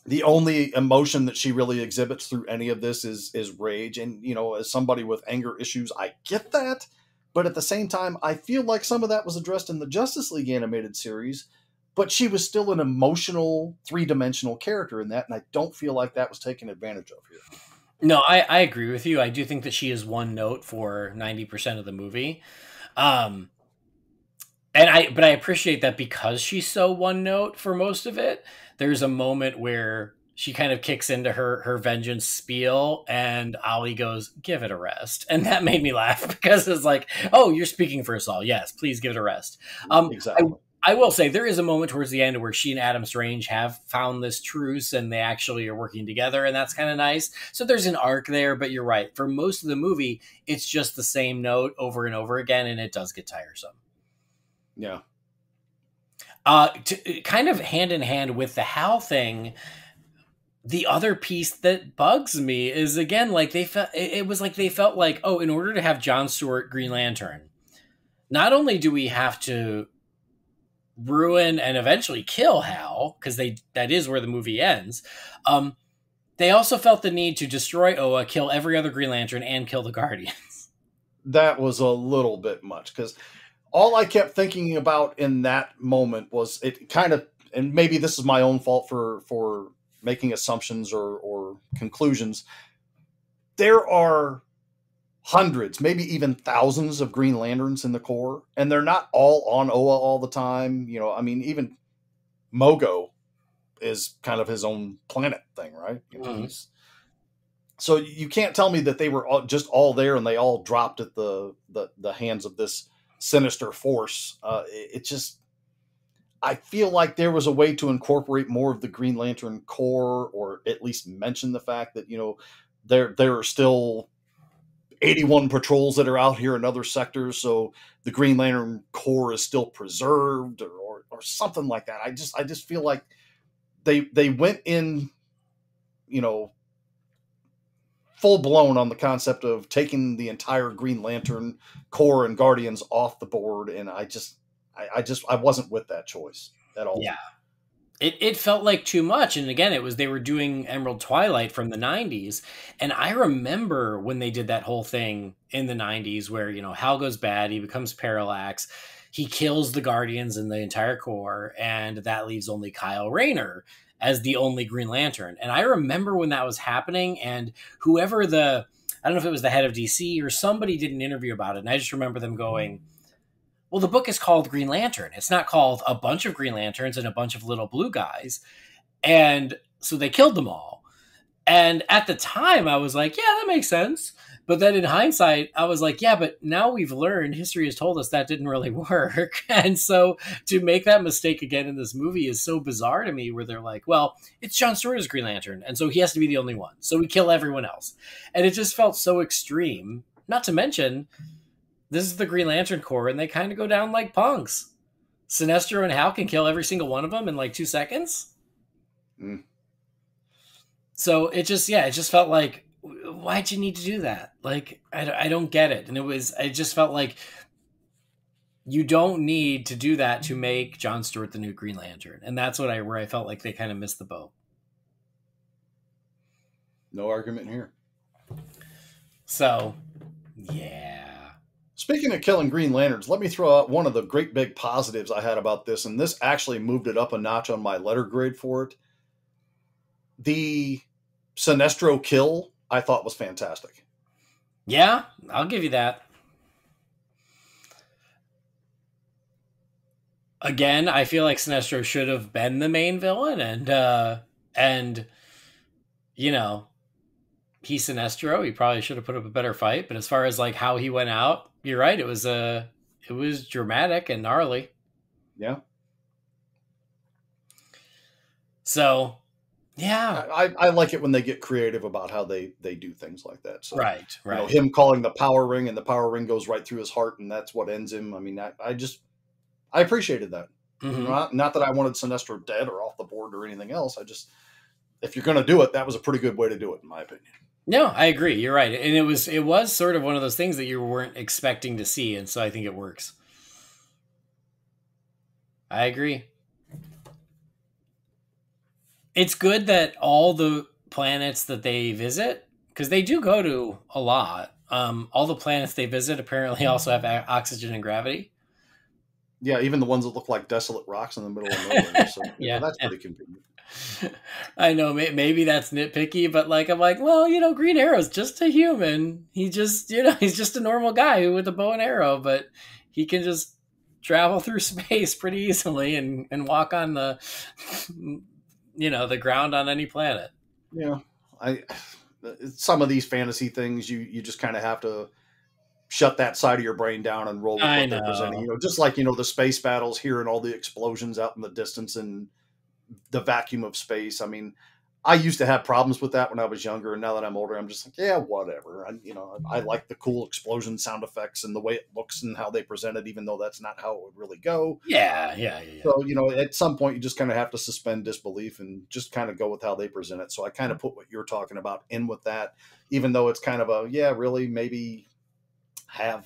the only emotion that she really exhibits through any of this is rage. And, as somebody with anger issues, I get that. But at the same time, I feel like some of that was addressed in the Justice League animated series, but she was still an emotional, three-dimensional character in that. And I don't feel like that was taken advantage of here. No, I agree with you. I do think that she is one note for 90% of the movie. But I appreciate that because she's so one note for most of it. There's a moment where she kind of kicks into her vengeance spiel, and Ollie goes, "Give it a rest," and that made me laugh because it's like, "Oh, you're speaking for us all. Yes, please give it a rest." Exactly. I will say there is a moment towards the end where she and Adam Strange have found this truce, and they actually are working together, and that's kind of nice. So there's an arc there, but you're right. For most of the movie, it's just the same note over and over again, and it does get tiresome. Yeah. Kind of hand in hand with the Hal thing, the other piece that bugs me is, again, like they felt like, oh, in order to have Jon Stewart Green Lantern, not only do we have to ruin and eventually kill Hal, because that is where the movie ends, they also felt the need to destroy Oa, kill every other Green Lantern, and kill the Guardians. That was a little bit much, because all I kept thinking about in that moment was it kind of, and maybe this is my own fault for making assumptions or conclusions. There are hundreds, maybe even thousands of Green Lanterns in the Corps, and they're not all on Oa all the time. Even Mogo is kind of his own planet thing, right? So you can't tell me that they were just all there and they all dropped at the hands of this Sinister Force. It just, I feel like there was a way to incorporate more of the Green Lantern Corps, or at least mention the fact that, there are still 81 patrols that are out here in other sectors, so the Green Lantern Corps is still preserved, or something like that. I just feel like they went in, full blown on the concept of taking the entire Green Lantern Corps and Guardians off the board, and I wasn't with that choice at all. Yeah. It felt like too much. And again, they were doing Emerald Twilight from the 90s. And I remember when they did that whole thing in the 90s where, Hal goes bad, he becomes Parallax, he kills the Guardians and the entire Corps, and that leaves only Kyle Rayner as the only Green Lantern. And I remember when that was happening, and whoever I don't know if it was the head of DC or somebody did an interview about it. And I just remember them going, well, the book is called Green Lantern. It's not called a bunch of Green Lanterns and a bunch of little blue guys. And so they killed them all. And at the time, I was like, yeah, that makes sense. But then in hindsight, I was like, yeah, but now we've learned, history has told us that didn't really work. And so to make that mistake again in this movie is so bizarre to me, where they're like, well, it's John Stewart's Green Lantern, and so he has to be the only one. So we kill everyone else. And it just felt so extreme. Not to mention, this is the Green Lantern Corps, and they kind of go down like punks. Sinestro and Hal can kill every single one of them in like 2 seconds. Mm. So it just felt like, why'd you need to do that? Like, I don't get it. And it just felt like you don't need to do that to make John Stewart the new Green Lantern. And that's where I felt like they kind of missed the boat. No argument here. So, yeah. Speaking of killing Green Lanterns, let me throw out one of the great big positives I had about this, and this actually moved it up a notch on my letter grade for it. The Sinestro kill, I thought, was fantastic. Yeah, I'll give you that. Again, I feel like Sinestro should have been the main villain, and he's Sinestro. He probably should have put up a better fight. But as far as like how he went out, you're right. It was dramatic and gnarly. Yeah. So, yeah, I like it when they get creative about how they do things like that. So, right. Him calling the power ring, and the power ring goes right through his heart, and that's what ends him. I mean, I appreciated that. Mm-hmm. Not that I wanted Sinestro dead or off the board or anything else. If you're going to do it, that was a pretty good way to do it, in my opinion. No, I agree. You're right. And it was sort of one of those things that you weren't expecting to see. And so I think it works. I agree. It's good that all the planets that they visit, because they do go to a lot, all the planets they visit apparently also have oxygen and gravity. Yeah, even the ones that look like desolate rocks in the middle of nowhere. So, that's pretty convenient. I know maybe that's nitpicky, but like, I'm like, well, Green Arrow's just a human. He just, he's just a normal guy with a bow and arrow, but he can just travel through space pretty easily and walk on the, the ground on any planet. Yeah. Some of these fantasy things, you just kind of have to shut that side of your brain down and roll with what they're presenting. Just like, the space battles, hearing all the explosions out in the distance and the vacuum of space. I mean, I used to have problems with that when I was younger, and now that I'm older, I'm just like, yeah, whatever. I like the cool explosion sound effects and the way it looks and how they present it, even though that's not how it would really go. Yeah. So, at some point you just kind of have to suspend disbelief and just kind of go with how they present it. So I kind of put what you're talking about in with that, even though it's kind of really, maybe I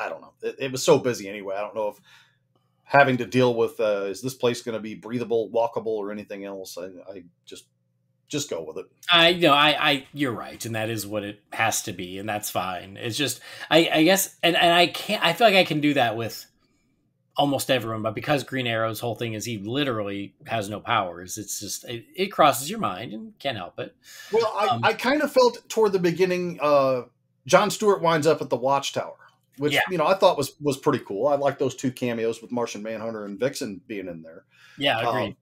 don't know. It was so busy anyway. I don't know if having to deal with, is this place going to be breathable, walkable, or anything else? I just go with it. You're right. And that is what it has to be. And that's fine. It's just, I guess, and I feel like I can do that with almost everyone, but because Green Arrow's whole thing is he literally has no powers. It's just, it crosses your mind and can't help it. Well, I kind of felt toward the beginning, John Stewart winds up at the Watchtower, which, I thought was pretty cool. I like those two cameos with Martian Manhunter and Vixen being in there. Yeah, agreed.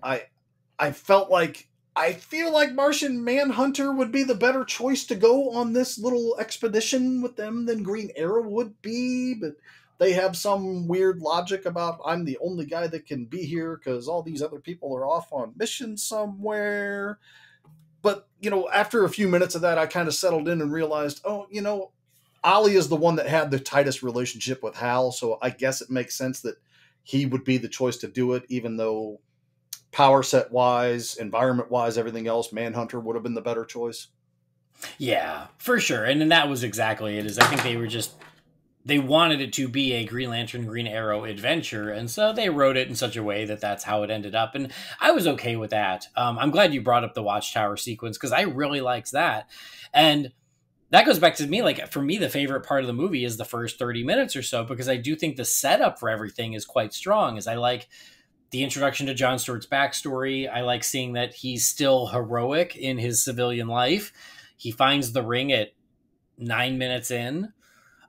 I felt like, I feel like Martian Manhunter would be the better choice to go on this little expedition with them than Green Arrow would be, but they have some weird logic about I'm the only guy that can be here because all these other people are off on mission somewhere. But, after a few minutes of that, I kind of settled in and realized, Ollie is the one that had the tightest relationship with Hal, so I guess it makes sense that he would be the choice to do it, even though power set wise, environment wise, everything else, Manhunter would have been the better choice. Yeah, for sure. And then that was exactly it. Is I think they wanted it to be a Green Lantern, Green Arrow adventure, and so they wrote it in such a way that that's how it ended up, and I was okay with that. I'm glad you brought up the Watchtower sequence because I really liked that, and that goes back to me, like, for me, the favorite part of the movie is the first 30 minutes or so, because I do think the setup for everything is quite strong, as I like the introduction to John Stewart's backstory. I like seeing that he's still heroic in his civilian life. He finds the ring at 9 minutes in,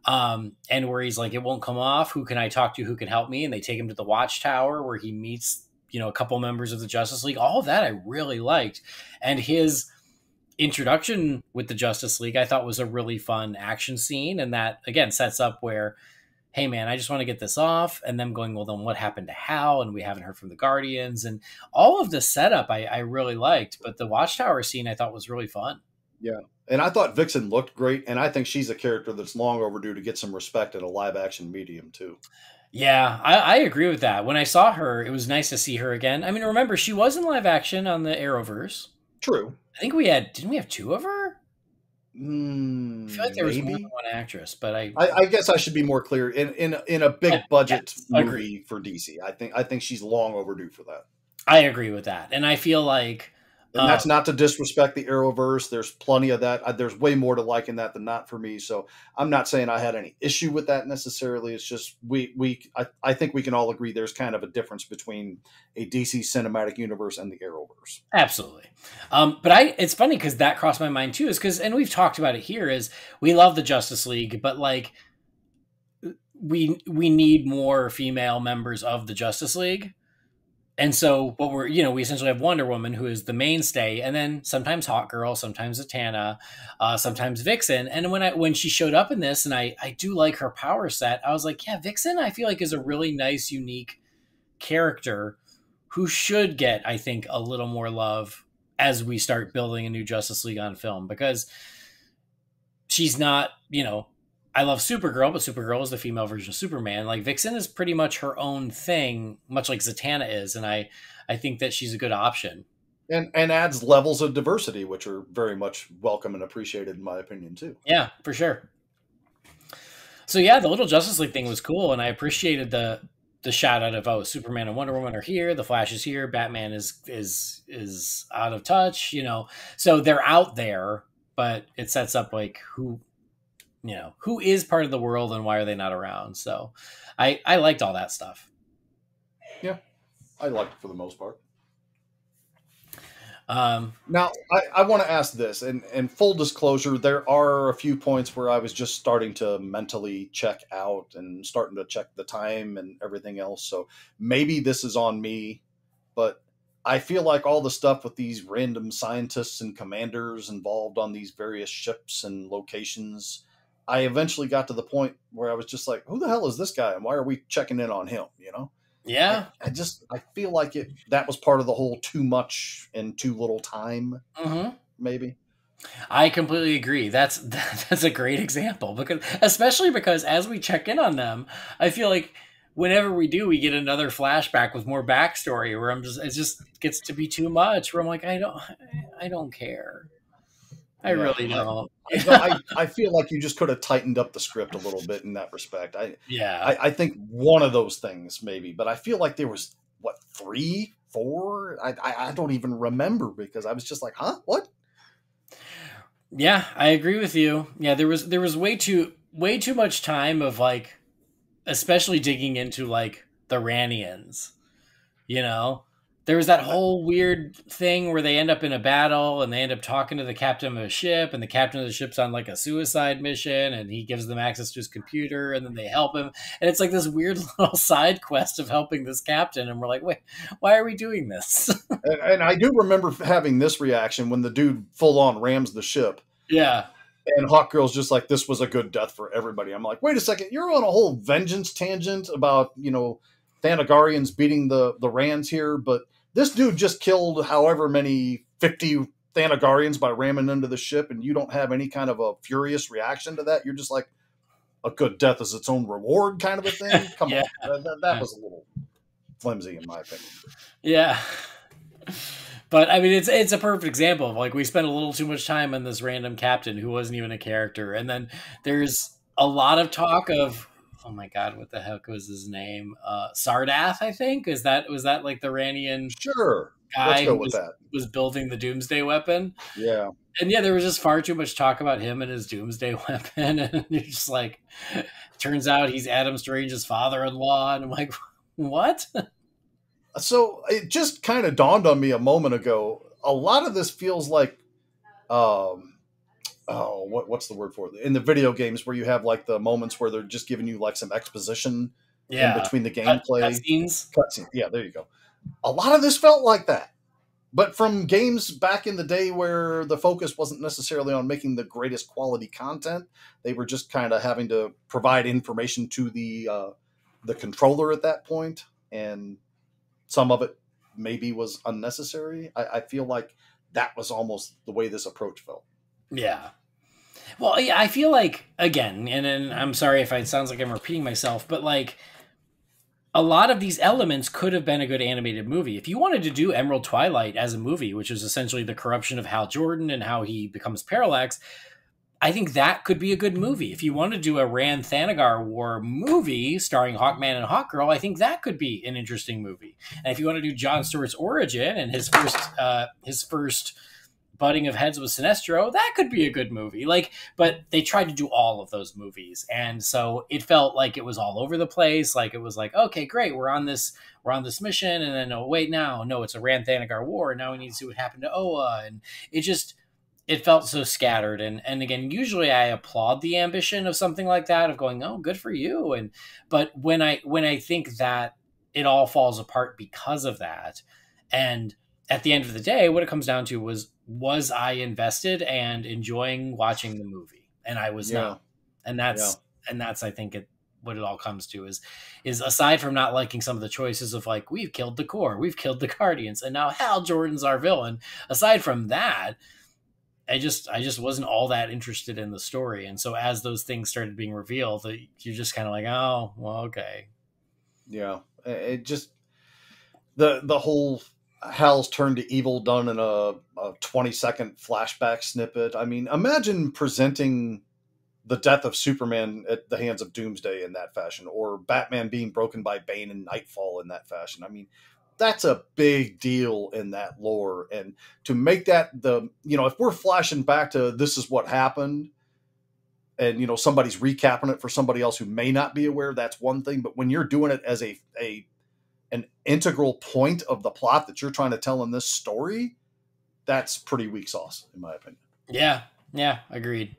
and where he's like, it won't come off. Who can I talk to? Who can help me? And they take him to the Watchtower where he meets, a couple members of the Justice League. All of that I really liked. And his introduction with the Justice League, I thought was a really fun action scene. And that, again, sets up where, hey man, I just want to get this off. And them going, well, then what happened to Hal? And we haven't heard from the Guardians, and all of the setup I really liked, but the Watchtower scene I thought was really fun. Yeah. And I thought Vixen looked great. And I think she's a character that's long overdue to get some respect in a live action medium too. Yeah, I agree with that. When I saw her, it was nice to see her again. I mean, remember, she was in live action on the Arrowverse. True. I think didn't we have two of her? I feel like there was more than one actress, but I guess I should be more clear. In a big budget movie for DC, I think she's long overdue for that. I agree with that, and I feel like, and that's not to disrespect the Arrowverse. There's plenty of that. There's way more to like in that than not for me. So I'm not saying I had any issue with that necessarily. It's just I think we can all agree there's kind of a difference between a DC cinematic universe and the Arrowverse. Absolutely. But it's funny because that crossed my mind too, and we've talked about it here, is we love the Justice League, but like we need more female members of the Justice League. And so what we essentially have Wonder Woman, who is the mainstay, and then sometimes Hawkgirl, sometimes Zatanna, sometimes Vixen. And when she showed up in this, and I do like her power set, I was like, yeah, Vixen I feel like is a really nice, unique character who should get, I think, a little more love as we start building a new Justice League on film, because she's not, I love Supergirl, but Supergirl is the female version of Superman. Like, Vixen is pretty much her own thing, much like Zatanna is, and I think that she's a good option. And adds levels of diversity, which are very much welcome and appreciated, in my opinion, too. Yeah, for sure. So yeah, the little Justice League thing was cool, and I appreciated the shout out of, Superman and Wonder Woman are here, the Flash is here, Batman is out of touch, so they're out there, but it sets up like who is part of the world and why are they not around. So I liked all that stuff. Yeah, I liked it for the most part. Now, I want to ask this, and full disclosure, there are a few points where I was just starting to mentally check out and starting to check the time and everything else. So maybe this is on me, but I feel like all the stuff with these random scientists and commanders involved on these various ships and locations, I eventually got to the point where I was just like, who the hell is this guy? And why are we checking in on him? Yeah. I feel like that was part of the whole too much and too little time. Mm-hmm. Maybe. I completely agree. That's a great example, especially because as we check in on them, I feel like whenever we do, we get another flashback with more backstory where it just gets to be too much, where I'm like, I don't care. I really don't. I feel like you just could have tightened up the script a little bit in that respect. I think one of those things maybe, but I feel like there was 3, 4. I don't even remember because I was just like, huh, what? Yeah, I agree with you. Yeah, there was way too much time of like, especially digging into like the Ranians, There was that whole weird thing where they end up in a battle and they end up talking to the captain of a ship, and the captain of the ship's on like a suicide mission and he gives them access to his computer and then they help him. And it's like this weird little side quest of helping this captain. And we're like, wait, why are we doing this? And I do remember having this reaction when the dude full on rams the ship. Yeah. And Hawkgirl's just like, this was a good death for everybody. I'm like, wait a second, you're on a whole vengeance tangent about, Thanagarians beating the Rands here, but this dude just killed however many 50 Thanagarians by ramming into the ship, and you don't have any kind of a furious reaction to that. You're just like, a good death is its own reward kind of a thing. Come Yeah. on. That was a little flimsy in my opinion. Yeah. But I mean, it's a perfect example of like, we spent a little too much time on this random captain who wasn't even a character. And then there's a lot of talk of, oh my God, what the heck was his name? Sardath, I think. Was that like the Ranian Sure. guy Let's go who with that. was building the Doomsday weapon? Yeah. And yeah, there was just far too much talk about him and his Doomsday weapon. And you're just like, turns out he's Adam Strange's father-in-law. And I'm like, what? So it just kind of dawned on me a moment ago. A lot of this feels like, what's the word for it? In the video games where you have like the moments where they're just giving you like some exposition in between the gameplay. Cutscenes. Yeah, there you go. A lot of this felt like that. But from games back in the day where the focus wasn't necessarily on making the greatest quality content, they were just kind of having to provide information to the controller at that point, and some of it maybe was unnecessary. I feel like that was almost the way this approach felt. Yeah. Well, yeah, I feel like, again, and I'm sorry if it sounds like I'm repeating myself, but like, a lot of these elements could have been a good animated movie. If you wanted to do Emerald Twilight as a movie, which is essentially the corruption of Hal Jordan and how he becomes Parallax, I think that could be a good movie. If you want to do a Rand Thanagar War movie starring Hawkman and Hawkgirl, I think that could be an interesting movie. And if you want to do Jon Stewart's origin and his first butting of heads with Sinestro, that could be a good movie. But they tried to do all of those movies, and so it felt like it was all over the place. Like it was like, okay, great, we're on this mission, and then oh wait, no, it's a Rand Thanagar War, and now we need to see what happened to Oa, and it felt so scattered. And again, usually I applaud the ambition of something like that, of going, oh, good for you. But when I think that it all falls apart because of that, and at the end of the day, what it comes down to was I invested and enjoying watching the movie? And I was not. And that's I think what it all comes to is aside from not liking some of the choices of like, we've killed the Corps, we've killed the Guardians, and now Hal Jordan's our villain. Aside from that, I just wasn't all that interested in the story. And so as those things started being revealed, you're just kind of like, oh, well, okay. Yeah. It just, the whole Hal's turn to evil done in a 20-second flashback snippet. I mean, imagine presenting the death of Superman at the hands of Doomsday in that fashion, or Batman being broken by Bane in Nightfall in that fashion. I mean, that's a big deal in that lore. And to make that if we're flashing back to this is what happened, and, somebody's recapping it for somebody else who may not be aware, that's one thing. But when you're doing it as an integral point of the plot that you're trying to tell in this story, that's pretty weak sauce, in my opinion. Yeah, agreed.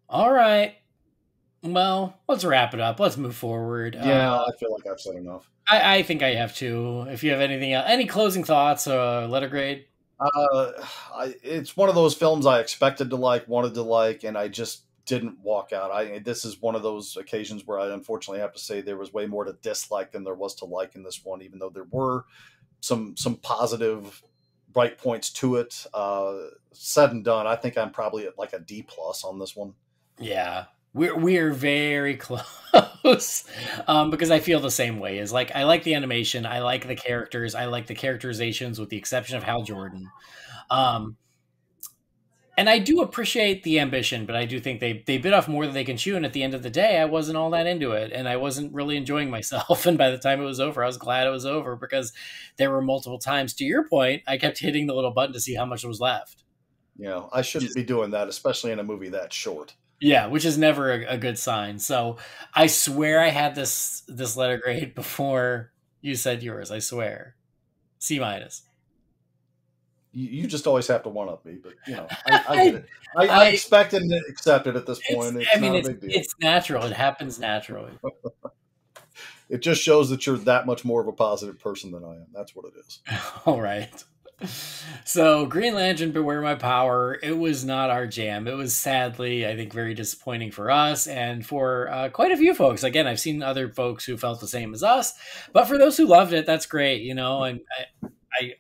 All right. Well, let's wrap it up. Let's move forward. Yeah, I feel like I've said enough. I think I have too. If you have anything else, any closing thoughts or letter grade? It's one of those films I expected to like, wanted to like, and I just didn't walk out. This is one of those occasions where I unfortunately have to say there was way more to dislike than there was to like in this one, even though there were some positive bright points to it. Said and done, I think I'm probably at like a D+ on this one. Yeah. We're very close because I feel the same way. Is like, I like the animation, I like the characters, I like the characterizations with the exception of Hal Jordan. And I do appreciate the ambition, but I do think they bit off more than they can chew. And at the end of the day, I wasn't all that into it, and I wasn't really enjoying myself. And by the time it was over, I was glad it was over, because there were multiple times, to your point, I kept hitting the little button to see how much was left. Yeah, I shouldn't be doing that, especially in a movie that short. Yeah, which is never a good sign. So I swear I had this letter grade before you said yours. I swear. C-. You just always have to one-up me, but I get it. I expect and accept it at this point. It's not a big deal. It's natural. It happens naturally. It just shows that you're that much more of a positive person than I am. That's what it is. All right. So Green Lantern Beware My Power, it was not our jam. It was sadly, I think, very disappointing for us and for quite a few folks. Again, I've seen other folks who felt the same as us, but for those who loved it, that's great, you know, and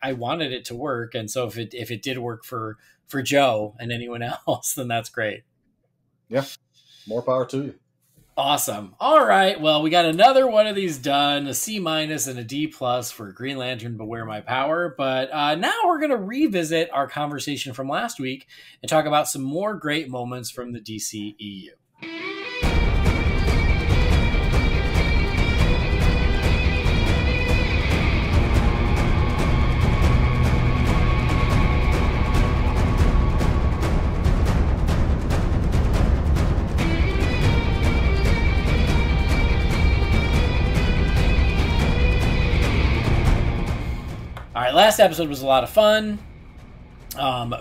I wanted it to work. And so if it did work for Joe and anyone else, then that's great. Yeah. More power to you. Awesome. All right. Well, we got another one of these done, a C- and a D+ for Green Lantern Beware My Power. But now we're going to revisit our conversation from last week and talk about some more great moments from the DCEU. All right, last episode was a lot of fun.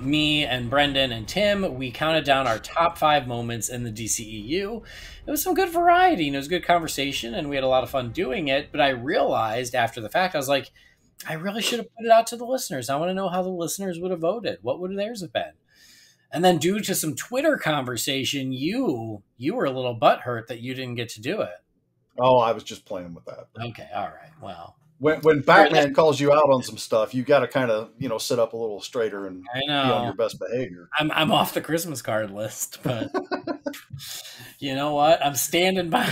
Me and Brendan and Tim, we counted down our top 5 moments in the DCEU. It was some good variety and it was good conversation and we had a lot of fun doing it. But I realized after the fact, I was like, I really should have put it out to the listeners. I want to know how the listeners would have voted. What would theirs have been? And then due to some Twitter conversation, you were a little butthurt that you didn't get to do it. Oh, I was just playing with that. Okay, all right. Well, when Batman calls you out on some stuff, you got to kind of, sit up a little straighter and I be know. on your best behavior. I'm off the Christmas card list, but you know what? I'm standing by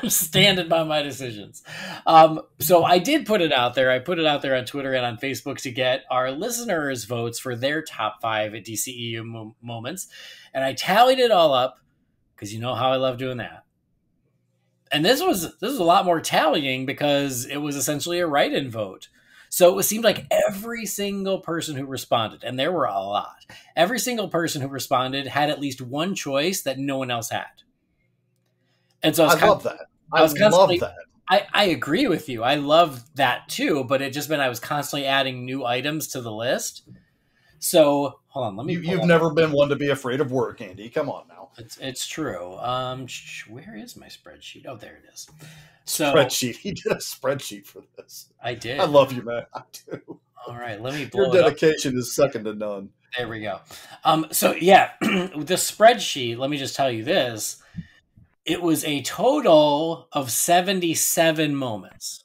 my decisions. So I did put it out there. I put it out there on Twitter and on Facebook to get our listeners' votes for their top 5 at DCEU moments, and I tallied it all up because you know how I love doing that. And this was a lot more tallying because it was essentially a write-in vote. So it seemed like every single person who responded, and there were a lot, every single person who responded had at least one choice that no one else had. And so I love that. I love that. I agree with you. I love that too, but it just meant I was constantly adding new items to the list. So hold on, let me. You've never been one to be afraid of work, Andy. Come on now. It's true. Where is my spreadsheet? Oh, there it is. So spreadsheet. He did a spreadsheet for this. I did. I love you, man. I do. All right, let me blow Your dedication is second to none. There we go. So yeah, the spreadsheet. Let me just tell you this: it was a total of 77 moments.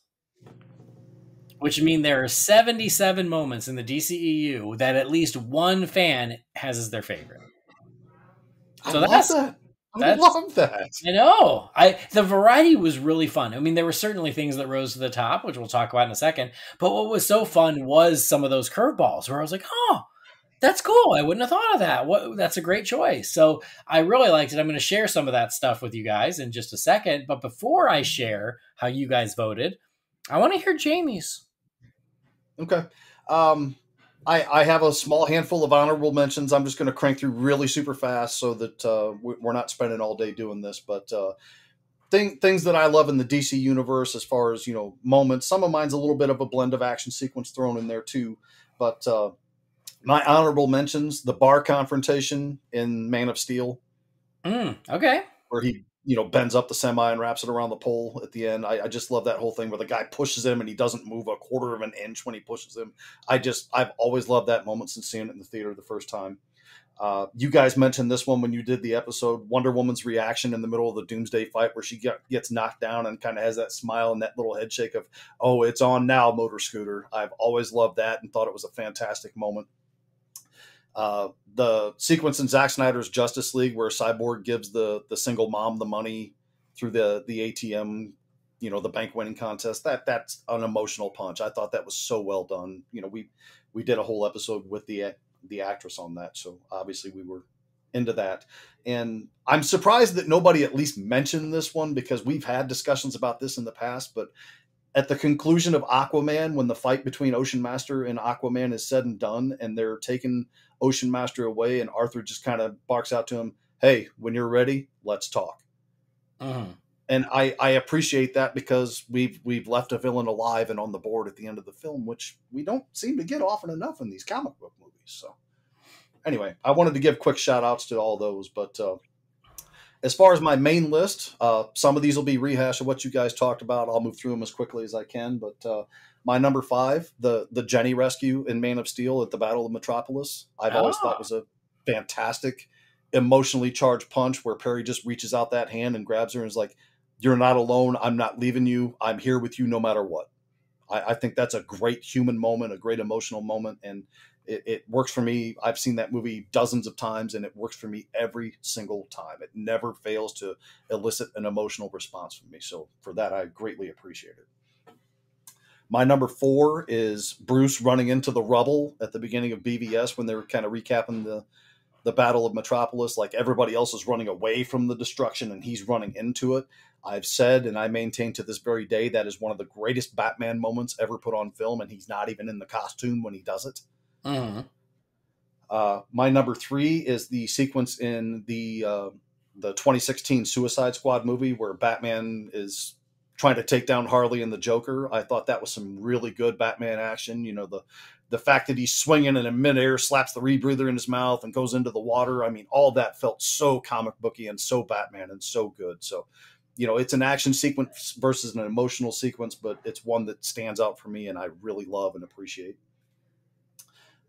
Which means there are 77 moments in the DCEU that at least one fan has as their favorite. So I love that. I know. The variety was really fun. I mean, there were certainly things that rose to the top, which we'll talk about in a second. But what was so fun was some of those curveballs where I was like, oh, that's cool. I wouldn't have thought of that. That's a great choice. So I really liked it. I'm going to share some of that stuff with you guys in just a second. But before I share how you guys voted, I want to hear Jamie's. Okay. I have a small handful of honorable mentions. I'm just going to crank through really super fast so that we're not spending all day doing this. But things that I love in the DC universe as far as, moments. Some of mine's a little bit of a blend of action sequence thrown in there too. But my honorable mentions, the bar confrontation in Man of Steel. Okay. Where he, bends up the semi and wraps it around the pole at the end. I just love that whole thing where the guy pushes him and he doesn't move a quarter of an inch when he pushes him. I've always loved that moment since seeing it in the theater the first time. You guys mentioned this one when you did the episode, Wonder Woman's reaction in the middle of the Doomsday fight where she gets knocked down and kind of has that smile and that little head shake of, oh, it's on now, Motor Scooter. I've always loved that and thought it was a fantastic moment. The sequence in Zack Snyder's Justice League where Cyborg gives the single mom the money through the ATM, the bank winning contest, that's an emotional punch. I thought that was so well done. We did a whole episode with the actress on that, so obviously we were into that. And I'm surprised that nobody at least mentioned this one because we've had discussions about this in the past, but at the conclusion of Aquaman, when the fight between Ocean Master and Aquaman is said and done, and they're taking Ocean Master away, and Arthur just kind of barks out to him, hey, when you're ready, let's talk. Mm-hmm. And I appreciate that because we've left a villain alive and on the board at the end of the film, which we don't seem to get often enough in these comic book movies. So anyway, I wanted to give quick shout outs to all those, but As far as my main list, some of these will be rehash of what you guys talked about. I'll move through them as quickly as I can. But my number 5, the Jenny rescue in Man of Steel at the Battle of Metropolis, I've always thought Oh, was a fantastic, emotionally charged punch where Perry just reaches out that hand and grabs her and is like, "You're not alone. I'm not leaving you. I'm here with you no matter what." I think that's a great human moment, a great emotional moment, and it works for me. I've seen that movie dozens of times, and it works for me every single time. It never fails to elicit an emotional response from me. So for that, I greatly appreciate it. My number 4 is Bruce running into the rubble at the beginning of BVS when they were kind of recapping the Battle of Metropolis. Like everybody else is running away from the destruction, and he's running into it. I've said, and I maintain to this very day, that is one of the greatest Batman moments ever put on film, and he's not even in the costume when he does it. mm-hmm. My number 3 is the sequence in the 2016 Suicide Squad movie where Batman is trying to take down Harley and the Joker. I thought that was some really good Batman action. You know, the fact that he's swinging and in midair slaps the rebreather in his mouth and goes into the water. I mean, all that felt so comic booky and so Batman and so good. So, you know, it's an action sequence versus an emotional sequence, but it's one that stands out for me and I really love and appreciate.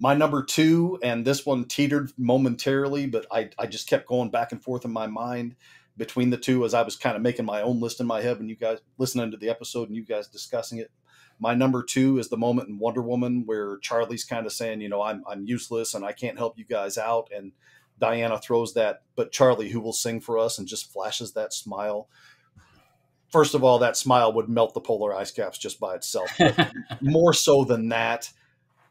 My number 2, and this one teetered momentarily, but I just kept going back and forth in my mind between the two as I was kind of making my own list in my head when you guys listening to the episode and you guys discussing it. My number 2 is the moment in Wonder Woman where Charlie's kind of saying, you know, I'm useless and I can't help you guys out. And Diana throws that, "But Charlie, who will sing for us?" and just flashes that smile. First of all, that smile would melt the polar ice caps just by itself. But more so than that,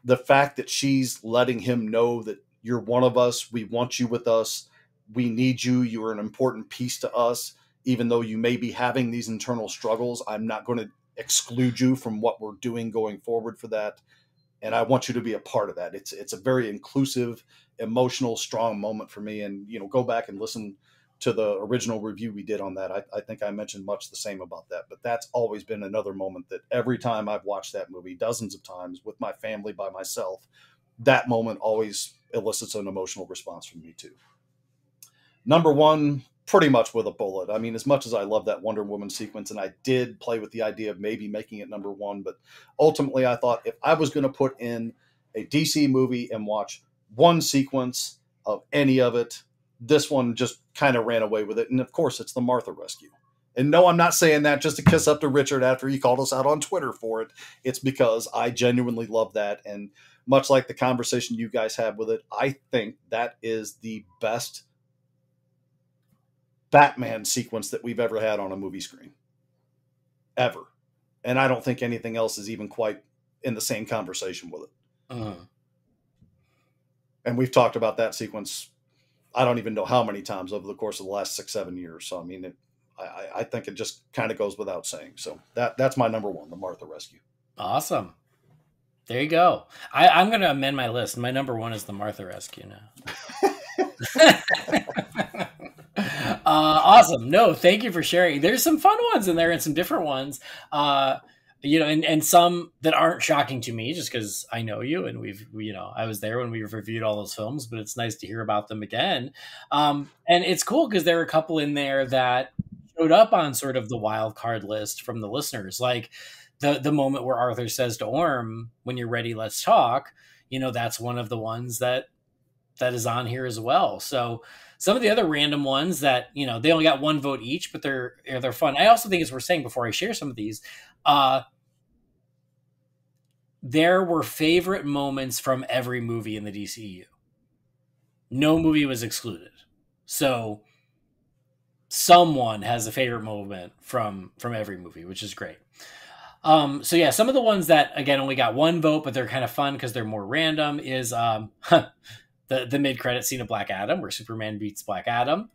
the fact that she's letting him know that you're one of us, we want you with us, we need you, you're an important piece to us, even though you may be having these internal struggles, I'm not going to exclude you from what we're doing going forward for that, and I want you to be a part of that. It's a very inclusive, emotional, strong moment for me, and you know, go back and listen to the original review we did on that. I think I mentioned much the same about that, but that's always been another moment that every time I've watched that movie, dozens of times with my family, by myself, that moment always elicits an emotional response from me too. Number 1, pretty much with a bullet. I mean, as much as I love that Wonder Woman sequence, and I did play with the idea of maybe making it number 1, but ultimately I thought if I was going to put in a DC movie and watch one sequence of any of it, this one just kind of ran away with it. And of course, it's the Martha rescue. And no, I'm not saying that just to kiss up to Richard after he called us out on Twitter for it. It's because I genuinely love that. And much like the conversation you guys had with it, I think that is the best Batman sequence that we've ever had on a movie screen. Ever. And I don't think anything else is even quite in the same conversation with it. Mm-hmm. And we've talked about that sequence, I don't even know how many times over the course of the last 6-7 years. So, I mean, I think it just kind of goes without saying. So that's my number 1, the Martha rescue. Awesome. There you go. I'm going to amend my list. My number 1 is the Martha rescue now. Awesome. No, thank you for sharing. There's some fun ones in there and some different ones. You know, and some that aren't shocking to me just because I know you and I was there when we reviewed all those films, but it's nice to hear about them again. And it's cool because there are a couple in there that showed up on sort of the wild card list from the listeners. Like the moment where Arthur says to Orm, "When you're ready, let's talk." You know, that's one of the ones that is on here as well. So some of the other random ones that, you know, they only got 1 vote each, but they're fun. I also think, as we're saying before I share some of these, there were favorite moments from every movie in the DCEU. No movie was excluded. So someone has a favorite moment from every movie, which is great. So yeah, some of the ones that, again, only got 1 vote, but they're kind of fun because they're more random is the mid-credit scene of Black Adam, where Superman beats Black Adam.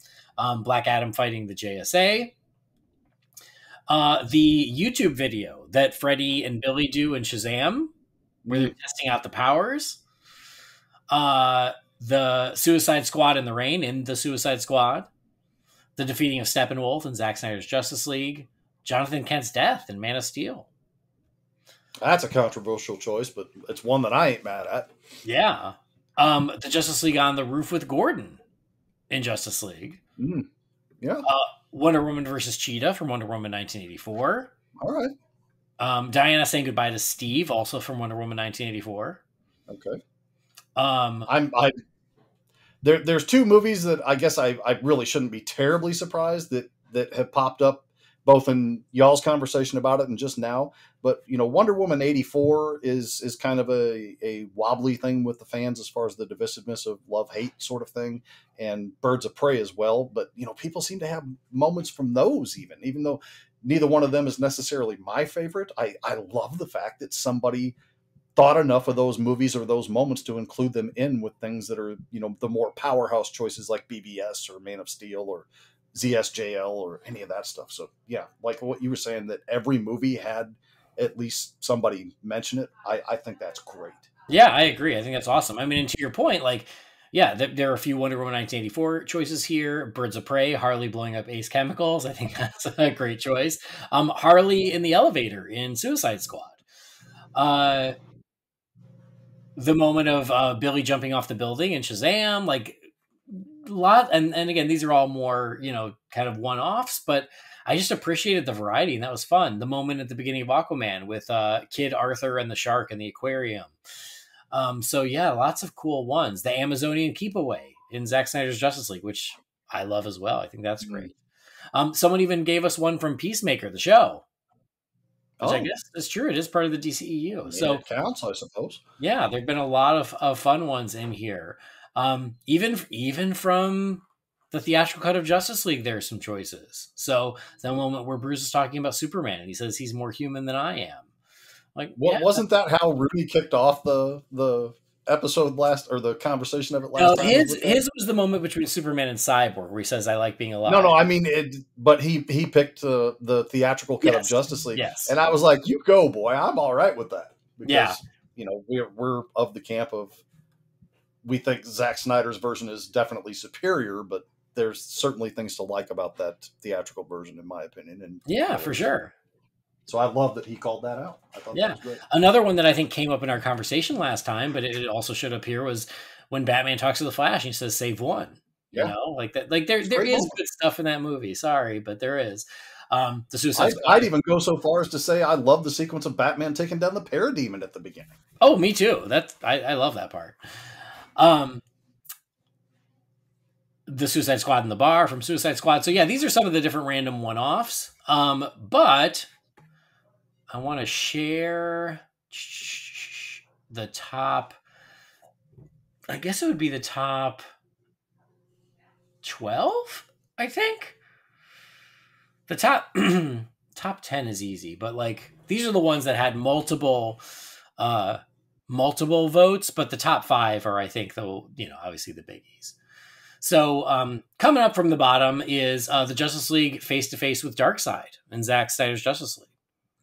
Black Adam fighting the JSA. The YouTube video that Freddie and Billy do in Shazam, where they're testing out the powers. The Suicide Squad in the rain in the Suicide Squad. The defeating of Steppenwolf in Zack Snyder's Justice League. Jonathan Kent's death in Man of Steel. That's a controversial choice, but it's one that I ain't mad at. Yeah. The Justice League on the roof with Gordon in Justice League. Yeah. Wonder Woman versus Cheetah from Wonder Woman 1984. All right. Diana Saying Goodbye to Steve, also from Wonder Woman 1984. Okay. Um, There's two movies that I guess I really shouldn't be terribly surprised that have popped up both in y'all's conversation about it and just now. But Wonder Woman 84 is kind of a wobbly thing with the fans as far as the divisiveness of love hate sort of thing, and Birds of Prey as well. But people seem to have moments from those, even though neither one of them is necessarily my favorite. I love the fact that somebody thought enough of those movies or those moments to include them in with things that are, the more powerhouse choices like BBS or Man of Steel or ZSJL or any of that stuff. So yeah, like what you were saying, that every movie had at least somebody mention it. I think that's great. yeah, I agree. I think that's awesome. I mean, and to your point, like, yeah, there are a few Wonder Woman 1984 choices here. Birds of Prey, Harley blowing up Ace Chemicals. I think that's a great choice. Harley in the elevator in Suicide Squad. The moment of Billy jumping off the building in Shazam, like and again, these are all more, kind of one-offs, but I just appreciated the variety, and that was fun. The moment at the beginning of Aquaman with Kid Arthur and the shark in the aquarium. So yeah, lots of cool ones. The Amazonian Keep Away in Zack Snyder's Justice League, which I love as well. I think that's great. Someone even gave us one from Peacemaker, the show, which I guess is true. It is part of the DCEU. Yeah, so it counts, I suppose. Yeah, there've been a lot of fun ones in here. Even from the theatrical cut of Justice League, there are some choices. So the moment where Bruce is talking about Superman and he says he's more human than I am. Like, wasn't that how Rudy kicked off the episode last, or the conversation of it last time? His was the moment between Superman and Cyborg where he says, "I like being alive." No, I mean, but he picked the theatrical cut of Justice League, and I was like, "You go, boy! I'm all right with that." Because we're of the camp of, we think Zack Snyder's version is definitely superior, but there's certainly things to like about that theatrical version, in my opinion. And for sure. So I love that he called that out. I thought that was great. Another one that I think came up in our conversation last time, but it also showed up here, was when Batman talks to the Flash and he says, "Save one." Like that. Like there is good stuff in that movie. Sorry, but there is. The Suicide Squad. I'd even go so far as to say I love the sequence of Batman taking down the Parademon at the beginning. Oh, me too. I love that part. The Suicide Squad in the bar from Suicide Squad. So yeah, these are some of the different random one-offs. But I want to share the top. I guess it would be the top 12, I think. The top 10 is easy, but like these are the ones that had multiple votes, but the top 5 are, I think, though, obviously the biggies. So coming up from the bottom is the Justice League face-to-face with Darkseid in Zack Snyder's Justice League.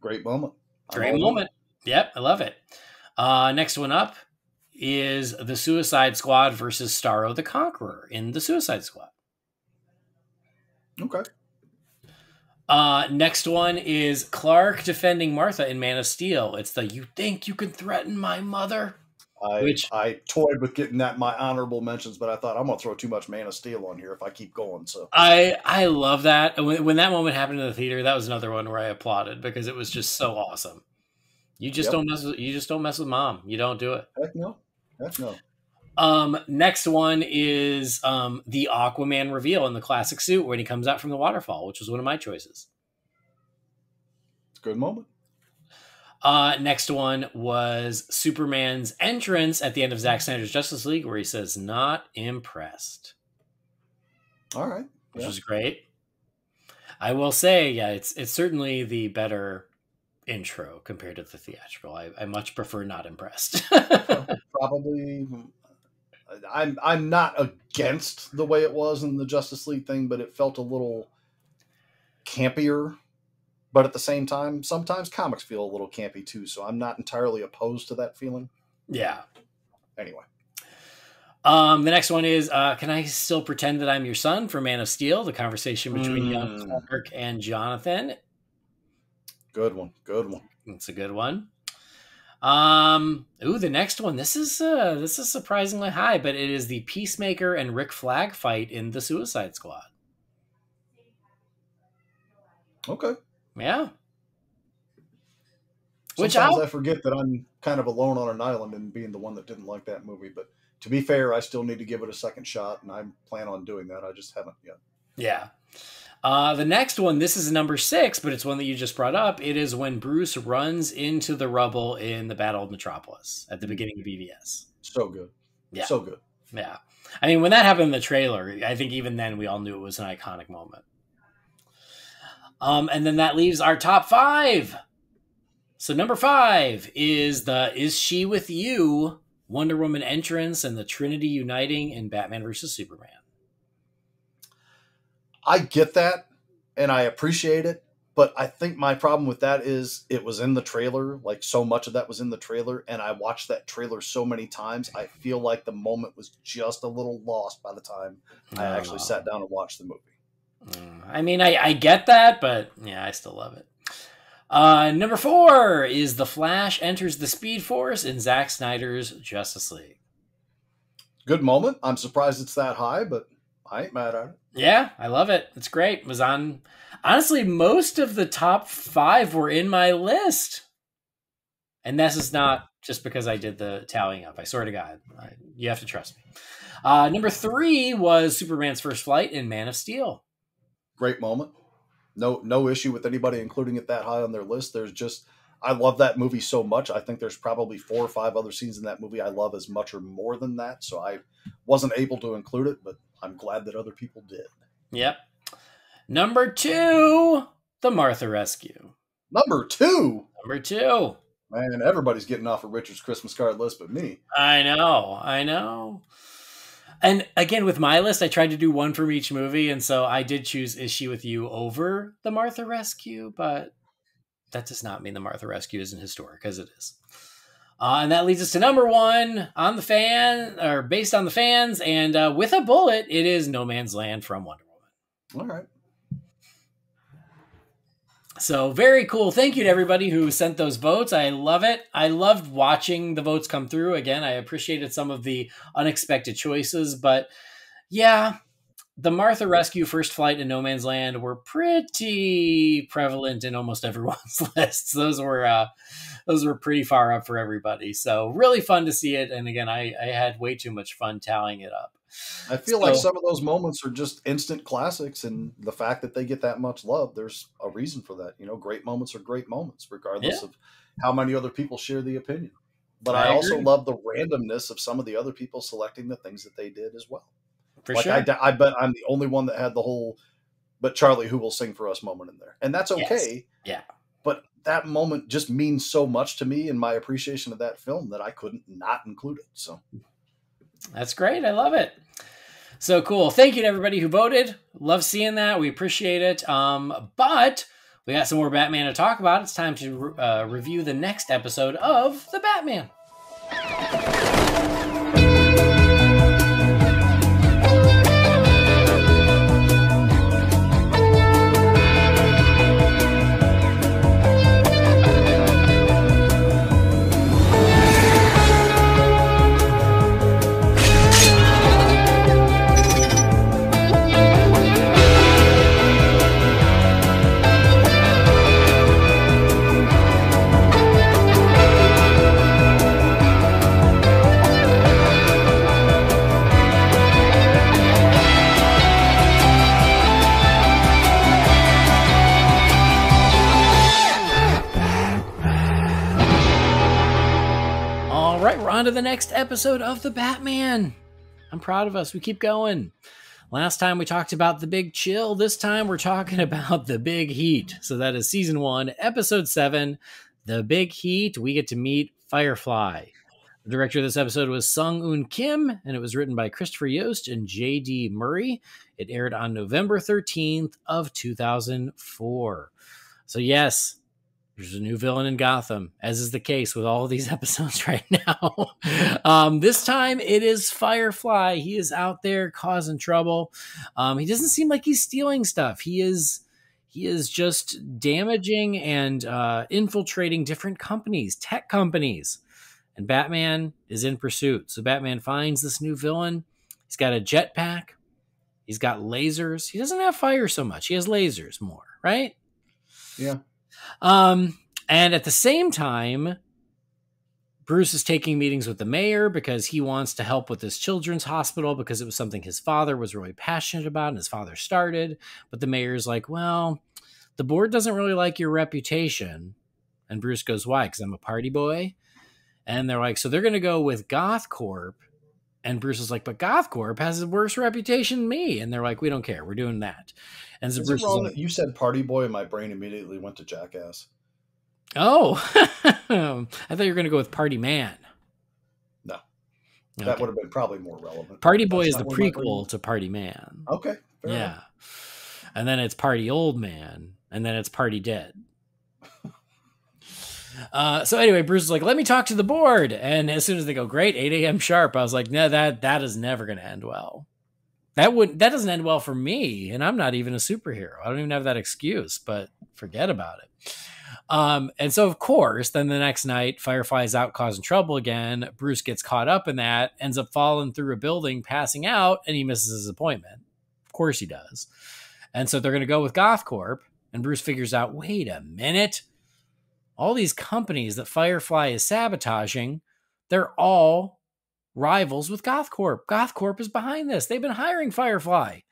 Great moment. Great moment. Yep, I love it. Next one up is the Suicide Squad versus Starro the Conqueror in the Suicide Squad. Okay. Next one is Clark defending Martha in Man of Steel. It's the "You think you can threaten my mother?" I toyed with getting that in my honorable mentions, but I thought I'm going to throw too much Man of Steel on here if I keep going. So I love that. When that moment happened in the theater, that was another one where I applauded because it was just so awesome. You just don't mess with mom. You don't do it. Heck no. Next one is the Aquaman reveal in the classic suit when he comes out from the waterfall, which was one of my choices. It's a good moment. Next one was Superman's entrance at the end of Zack Snyder's Justice League, where he says, "Not impressed." All right. Which was great. I will say, it's certainly the better intro compared to the theatrical. I much prefer "Not impressed." Probably. I'm not against the way it was in the Justice League thing, but it felt a little campier. But at the same time, sometimes comics feel a little campy too, so I'm not entirely opposed to that feeling. Yeah. Anyway. The next one is, "Can I still pretend that I'm your son?" for Man of Steel, the conversation between young Clark and Jonathan. Good one. It's a good one. The next one. This is surprisingly high, but it is the Peacemaker and Rick Flag fight in the Suicide Squad. Okay. Yeah. Sometimes I forget that I'm kind of alone on an island and being the one that didn't like that movie. But to be fair, I still need to give it a second shot, and I plan on doing that. I just haven't yet. Yeah. The next one, this is number 6, but it's one that you just brought up. It is when Bruce runs into the rubble in the Battle of Metropolis at the beginning of BVS. So good. Yeah. So good. Yeah. I mean, when that happened in the trailer, I think even then we all knew it was an iconic moment. And then that leaves our top 5. So number 5 is the Is She With You Wonder Woman entrance and the Trinity uniting in Batman vs. Superman. I get that, and I appreciate it, but I think my problem with that is it was in the trailer, like so much of that was in the trailer, and I watched that trailer so many times, I feel like the moment was just a little lost by the time I actually sat down and watched the movie. I mean, I get that, but yeah, I still love it. Number 4 is The Flash enters the Speed Force in Zack Snyder's Justice League. Good moment. I'm surprised it's that high, but I ain't mad at it. Yeah, I love it. It's great. It was on. Honestly, most of the top 5 were in my list. And this is not just because I did the tallying up. I swear to God. You have to trust me. Number 3 was Superman's first flight in Man of Steel. Great moment. No issue with anybody including it that high on their list. I love that movie so much. I think there's probably 4 or 5 other scenes in that movie I love as much or more than that. So I wasn't able to include it, but I'm glad that other people did. Yep. Number 2, The Martha Rescue. Number 2? Number 2. Man, everybody's getting off of Richard's Christmas card list but me. I know. And again, with my list, I tried to do one from each movie, and so I did choose Is She With You over The Martha Rescue, but that does not mean The Martha Rescue isn't historic, because it is. And that leads us to number 1 on the fan, or based on the fans, and with a bullet, it is No Man's Land from Wonder Woman. All right. So very cool. Thank you to everybody who sent those votes. I love it. I loved watching the votes come through. Again, I appreciated some of the unexpected choices, but yeah, the Martha Rescue, First Flight, and No Man's Land were pretty prevalent in almost everyone's lists. Those were pretty far up for everybody. So really fun to see it. And again, I had way too much fun tallying it up. I feel like some of those moments are just instant classics, and the fact that they get that much love, there's a reason for that. Great moments are great moments, regardless of how many other people share the opinion. But I also love the randomness of some of the other people selecting the things that they did as well. For sure. I bet I'm the only one that had the whole "But Charlie, who will sing for us" moment in there. And that's okay. Yes. Yeah. But that moment just means so much to me in my appreciation of that film that I couldn't not include it. So that's great. I love it. So cool. Thank you to everybody who voted. Love seeing that. We appreciate it. But we got some more Batman to talk about. It's time to review the next episode of The Batman. On to the next episode of The Batman. I'm proud of us. We keep going. Last time we talked about The Big Chill. This time we're talking about The Big Heat. So that is season 1, episode 7, The Big Heat. We get to meet Firefly. The director of this episode was Sung-Eun Kim, and it was written by Christopher Yost and J.D. Murray. It aired on November 13th of 2004. So yes, there's a new villain in Gotham, as is the case with all of these episodes right now. This time it is Firefly. He is out there causing trouble. He doesn't seem like he's stealing stuff. He is just damaging and infiltrating different companies, tech companies. And Batman is in pursuit. So Batman finds this new villain. He's got a jetpack. He's got lasers. He doesn't have fire so much. He has lasers more, right? Yeah. And at the same time, Bruce is taking meetings with the mayor because he wants to help with this children's hospital because it was something his father was really passionate about and his father started. But the mayor's like, well, the board doesn't really like your reputation. And Bruce goes, why? Because I'm a party boy. And they're like, so they're going to go with Goth Corp. And Bruce is like, but Goth Corp has a worse reputation than me. And they're like, we don't care. We're doing that. And so Is Bruce it wrong is like, that you said party boy and my brain immediately went to Jackass? oh, I thought you were going to go with Party Man. No. Okay. That would have been probably more relevant. Party Boy is the prequel to Party Man. Okay. Fair enough. And then it's Party Old Man. And then it's Party Dead. So anyway, Bruce is like, let me talk to the board. And as soon as they go, great, 8 a.m. sharp, I was like, no, that is never going to end well. That doesn't end well for me. And I'm not even a superhero. I don't even have that excuse, but forget about it. And so, of course, then the next night, Firefly's out causing trouble again. Bruce gets caught up in that, ends up falling through a building, passing out, and he misses his appointment. Of course he does. And so they're going to go with Goth Corp, and Bruce figures out, wait a minute. All these companies that Firefly is sabotaging, they're all rivals with Goth Corp. Goth Corp is behind this. They've been hiring Firefly.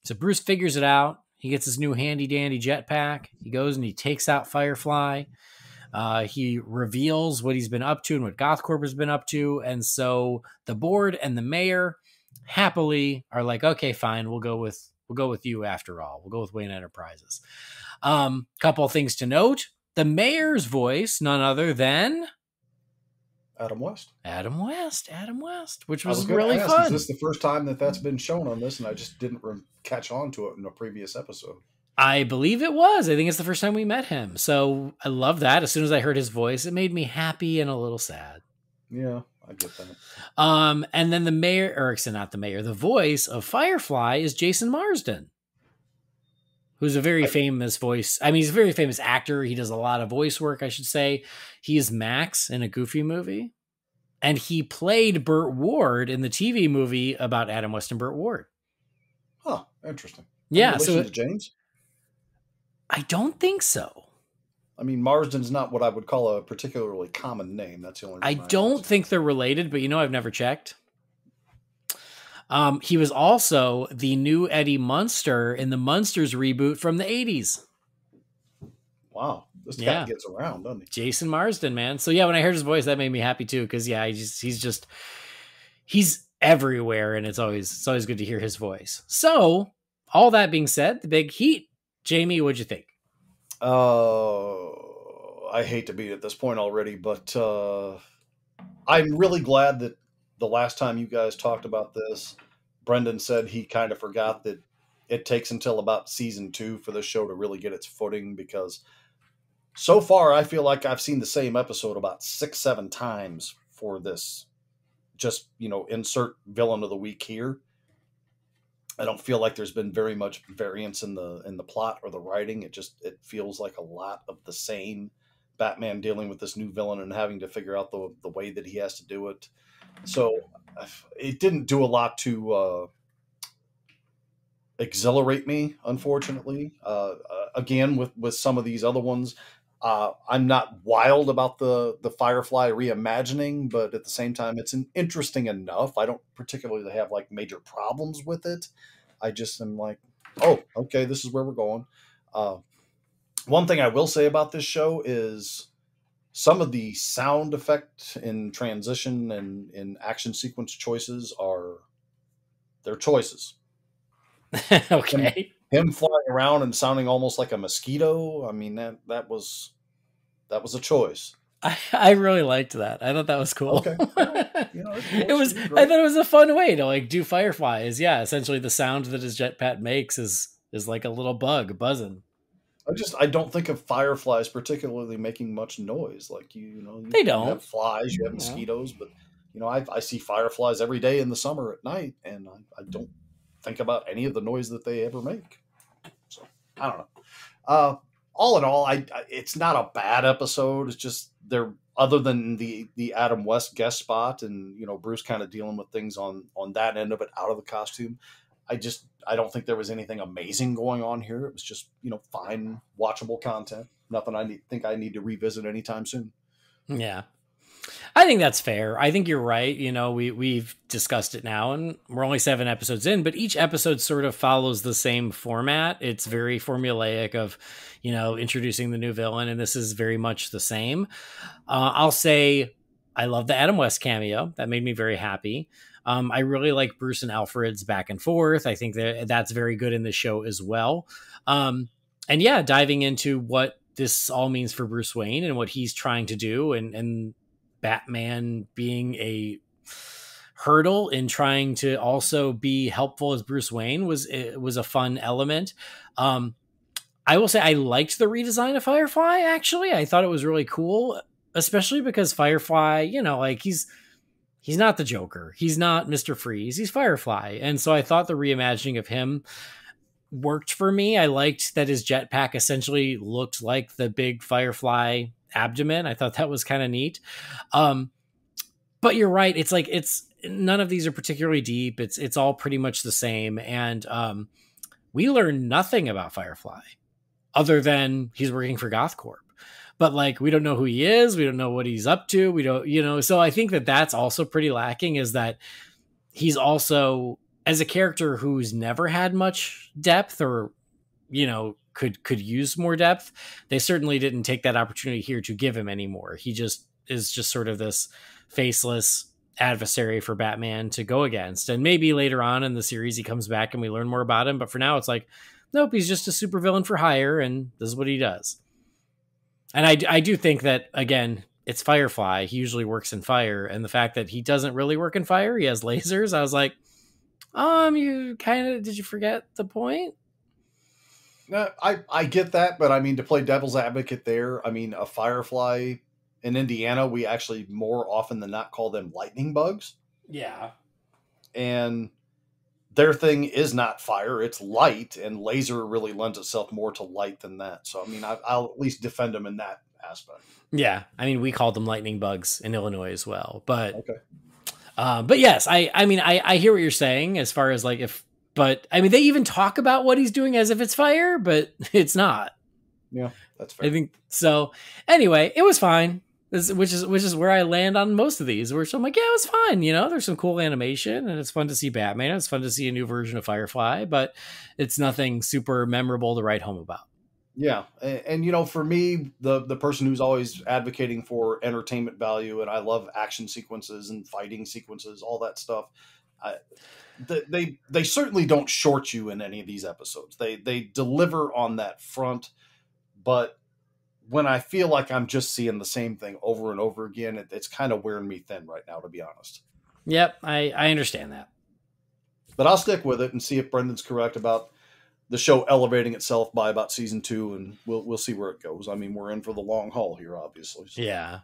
So Bruce figures it out. He gets his new handy-dandy jetpack. He goes and he takes out Firefly. He reveals what he's been up to and what Goth Corp has been up to. And so the board and the mayor happily are like, okay, fine, we'll go with you after all. We'll go with Wayne Enterprises. Couple of things to note. The mayor's voice, none other than Adam West, which was really ask, fun. Is this the first time that's been shown on this? And I just didn't catch on to it in a previous episode. I believe it was. I think it's the first time we met him. So I love that. As soon as I heard his voice, it made me happy and a little sad. Yeah, I get that. And then the voice of Firefly is Jason Marsden, who's a very famous voice. I mean, he's a very famous actor. He does a lot of voice work, I should say. He is Max in a Goofy movie. And he played Burt Ward in the TV movie about Adam West and Burt Ward. Oh, interesting. Yeah. So to James? I don't think so. I mean, Marsden's not what I would call a particularly common name. That's the only reason I don't think they're related, but I've never checked. He was also the new Eddie Munster in the Munsters reboot from the 80s. Wow. This guy gets around, doesn't he? Jason Marsden, man. So yeah, when I heard his voice, that made me happy too. Cause he's everywhere and it's always good to hear his voice. So all that being said, the big heat, Jamie, what'd you think? I hate to be at this point already, but I'm really glad that the last time you guys talked about this, Brendan said he kind of forgot that it takes until about season 2 for the show to really get its footing, because so far I feel like I've seen the same episode about 6-7 times for this. Just, insert villain of the week here. I don't feel like there's been very much variance in the plot or the writing. It feels like a lot of the same. Batman dealing with this new villain and having to figure out the way that he has to do it. So it didn't do a lot to exhilarate me, unfortunately. Again, with some of these other ones, I'm not wild about the Firefly reimagining, but at the same time, it's interesting enough. I don't particularly have like major problems with it. I just am like, oh, okay, this is where we're going. One thing I will say about this show is some of the sound effect in transition and in action sequence choices they're choices. Okay. Him flying around and sounding almost like a mosquito. I mean, that was a choice. I really liked that. I thought that was cool. Okay. I thought it was a fun way to like do Fireflies. Yeah. Essentially the sound that his jetpack makes is like a little bug buzzing. I don't think of fireflies particularly making much noise. Like they don't. You have flies, you have mosquitoes, but I see fireflies every day in the summer at night, and I don't think about any of the noise that they ever make. So I don't know. All in all, it's not a bad episode. It's just other than the Adam West guest spot and Bruce kind of dealing with things on that end of it out of the costume. I don't think there was anything amazing going on here. It was just, fine, watchable content. Nothing think I need to revisit anytime soon. Yeah. I think that's fair. I think you're right. We've discussed it now, and we're only 7 episodes in, but each episode sort of follows the same format. It's very formulaic of, introducing the new villain, and this is very much the same. I'll say I love the Adam West cameo. That made me very happy. I really like Bruce and Alfred's back and forth. I think that's very good in the show as well. And yeah, diving into what this all means for Bruce Wayne and what he's trying to do, and Batman being a hurdle in trying to also be helpful as Bruce Wayne was a fun element. I will say I liked the redesign of Firefly. Actually, I thought it was really cool, especially because Firefly, he's not the Joker. He's not Mr. Freeze. He's Firefly. And so I thought the reimagining of him worked for me. I liked that his jetpack essentially looked like the big Firefly abdomen. I thought that was kind of neat. But you're right. It's none of these are particularly deep. It's all pretty much the same. And we learn nothing about Firefly other than he's working for GothCorp. But we don't know who he is. We don't know what he's up to. We don't, so I think that that's also pretty lacking, is that he's also, as a character who's never had much depth or, could use more depth. They certainly didn't take that opportunity here to give him any more. He just is just sort of this faceless adversary for Batman to go against. And maybe later on in the series, he comes back and we learn more about him. But for now, it's nope, he's just a supervillain for hire. And this is what he does. And I do think that, again, it's Firefly. He usually works in fire. And the fact that he doesn't really work in fire, he has lasers. I was like, did you forget the point? I get that, but I mean, to play devil's advocate there, I mean, a Firefly in Indiana, we actually more often than not call them lightning bugs. Yeah. And their thing is not fire, it's light, and laser really lends itself more to light than that. So, I mean, I'll at least defend them in that aspect. Yeah. I mean, we called them lightning bugs in Illinois as well, but, okay. But yes, I mean, I hear what you're saying as far as but I mean, they even talk about what he's doing as if it's fire, but it's not. Yeah, that's fair. I think so. Anyway, it was fine. Which is where I land on most of these, where I'm like, yeah, it was fine. There's some cool animation, and it's fun to see Batman. It's fun to see a new version of Firefly, but it's nothing super memorable to write home about. Yeah, and for me, the person who's always advocating for entertainment value, and I love action sequences and fighting sequences, all that stuff. They certainly don't short you in any of these episodes. They deliver on that front, but when I feel like I'm just seeing the same thing over and over again, it's kind of wearing me thin right now, to be honest. Yep, I understand that. But I'll stick with it and see if Brendan's correct about the show elevating itself by about season 2, and we'll see where it goes. I mean, we're in for the long haul here, obviously. So. Yeah.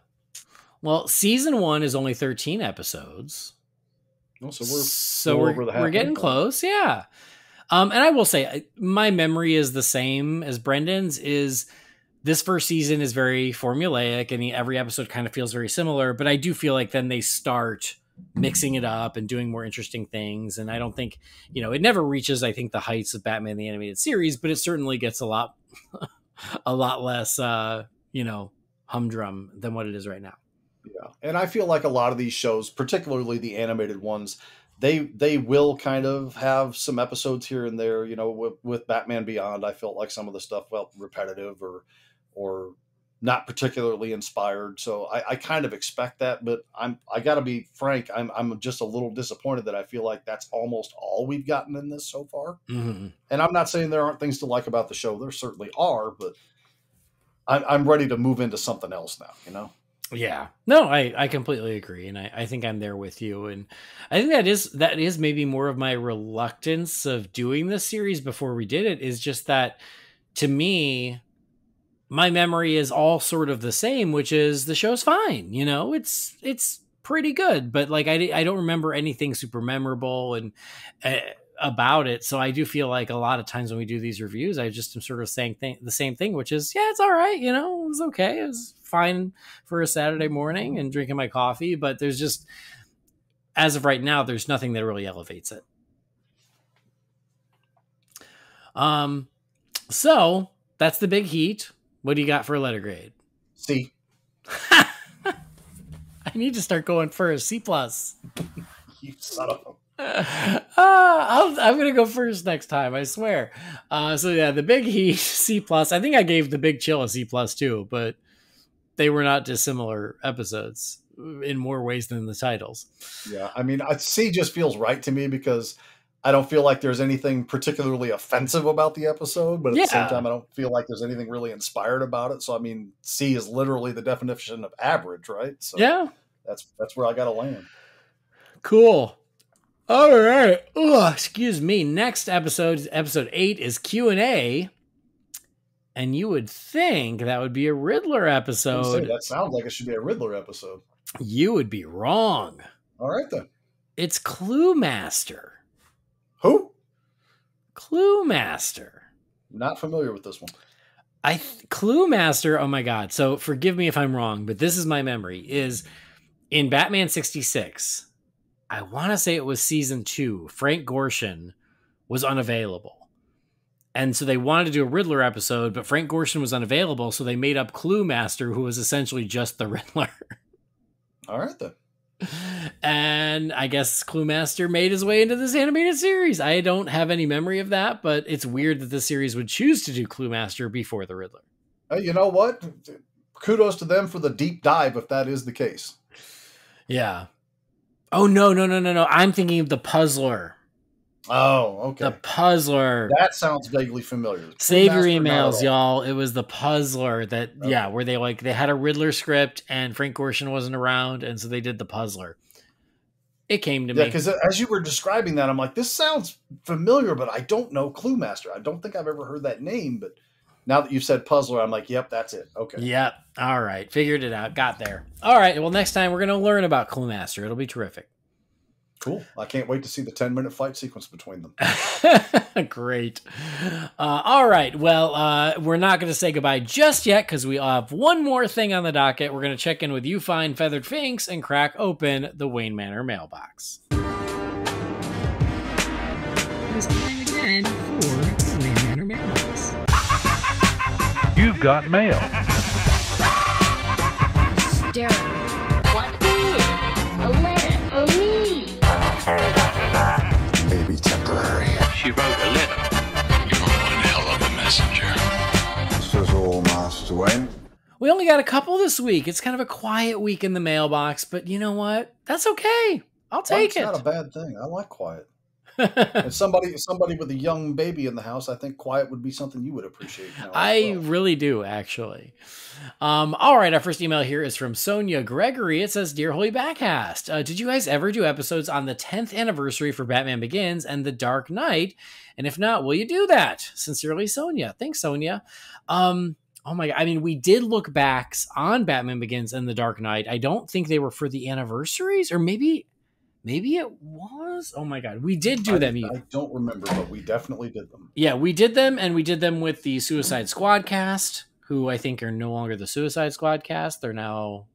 Well, season 1 is only 13 episodes. Oh, so we're getting close, yeah. And I will say, my memory is the same as Brendan's. Is this first season is very formulaic, and every episode kind of feels very similar. But I do feel like then they start mixing it up and doing more interesting things. And I don't think, it never reaches, I think, the heights of Batman the Animated Series, but it certainly gets a lot less, humdrum than what it is right now. Yeah. And I feel like a lot of these shows, particularly the animated ones, they will kind of have some episodes here and there, with Batman Beyond. I felt like some of the stuff felt repetitive or not particularly inspired. So I kind of expect that, but I gotta be frank. I'm just a little disappointed that I feel like that's almost all we've gotten in this so far. Mm-hmm. And I'm not saying there aren't things to like about the show. There certainly are, but I'm ready to move into something else now, Yeah, no, I completely agree. And I think I'm there with you. And I think that is maybe more of my reluctance of doing this series before we did it, is just that, to me, my memory is all sort of the same, which is the show's fine. It's pretty good, but I don't remember anything super memorable and about it. So I do feel like a lot of times when we do these reviews, I just am sort of saying the same thing, which is, yeah, it's all right. It was okay. It was fine for a Saturday morning and drinking my coffee, but there's just, as of right now, there's nothing that really elevates it. So that's the big heat. What do you got for a letter grade? C. I need to start going for a C+. You son of a... I'm going to go first next time, I swear. So yeah, the big heat, C+. I think I gave the big chill a C+ too, but they were not dissimilar episodes in more ways than the titles. Yeah, I mean, C just feels right to me because I don't feel like there's anything particularly offensive about the episode, but at the same time, I don't feel like there's anything really inspired about it. So, I mean, C is literally the definition of average, right? So yeah, that's where I got to land. Cool. All right. Ugh, excuse me. Next episode 8 is Q&A. And you would think that would be a Riddler episode. That sounds like it should be a Riddler episode. You would be wrong. All right, then. It's Clue Master. Who? Clue Master. Not familiar with this one. Clue Master, oh my God. So forgive me if I'm wrong, but this is my memory, is in Batman 66, I want to say it was season 2, Frank Gorshin was unavailable. And so they wanted to do a Riddler episode, but Frank Gorshin was unavailable, so they made up Clue Master, who was essentially just the Riddler. All right, then. And I guess Clue Master made his way into this animated series. I don't have any memory of that, but it's weird that the series would choose to do Clue Master before the Riddler. You know what? Kudos to them for the deep dive, if that is the case. Yeah. Oh, no. I'm thinking of the Puzzler. Oh, okay. The Puzzler. That sounds vaguely familiar. Save your emails, y'all. It was the Puzzler that, where they had a Riddler script and Frank Gorshin wasn't around, and so they did the Puzzler. It came to me. Yeah, because as you were describing that, I'm like, this sounds familiar, but I don't know Clue Master. I don't think I've ever heard that name, but now that you've said Puzzler, I'm like, yep, that's it. Okay. Yep. All right. Figured it out. Got there. All right. Well, next time we're going to learn about Clue Master. It'll be terrific. Cool. I can't wait to see the 10-minute fight sequence between them. Great. All right. Well, we're not going to say goodbye just yet because we have one more thing on the docket. We're going to check in with you fine feathered finks and crack open the Wayne Manor mailbox. It's time again for the Wayne Manor mailbox. You've got mail. Darren, what is a letter for me? Maybe temporary. She wrote a letter. You're one hell of a messenger. This is all, Master Wayne. We only got a couple this week. It's kind of a quiet week in the mailbox, but you know what? That's okay. I'll take it. It's not a bad thing. I like quiet. As somebody with a young baby in the house, I think quiet would be something you would appreciate. I really do, actually. All right, our first email here is from Sonia Gregory. It says, Dear Holy BatCast, did you guys ever do episodes on the 10th anniversary for Batman Begins and The Dark Knight? And if not, will you do that? Sincerely, Sonia. Thanks, Sonia. Oh my God. I mean, we did look backs on Batman Begins and The Dark Knight. I don't think they were for the anniversaries, or maybe it was. Oh my God. We did do them. I don't remember, but we definitely did them. Yeah, we did them, and we did them with the Suicide Squad cast, who I think are no longer the Suicide Squad cast. They're now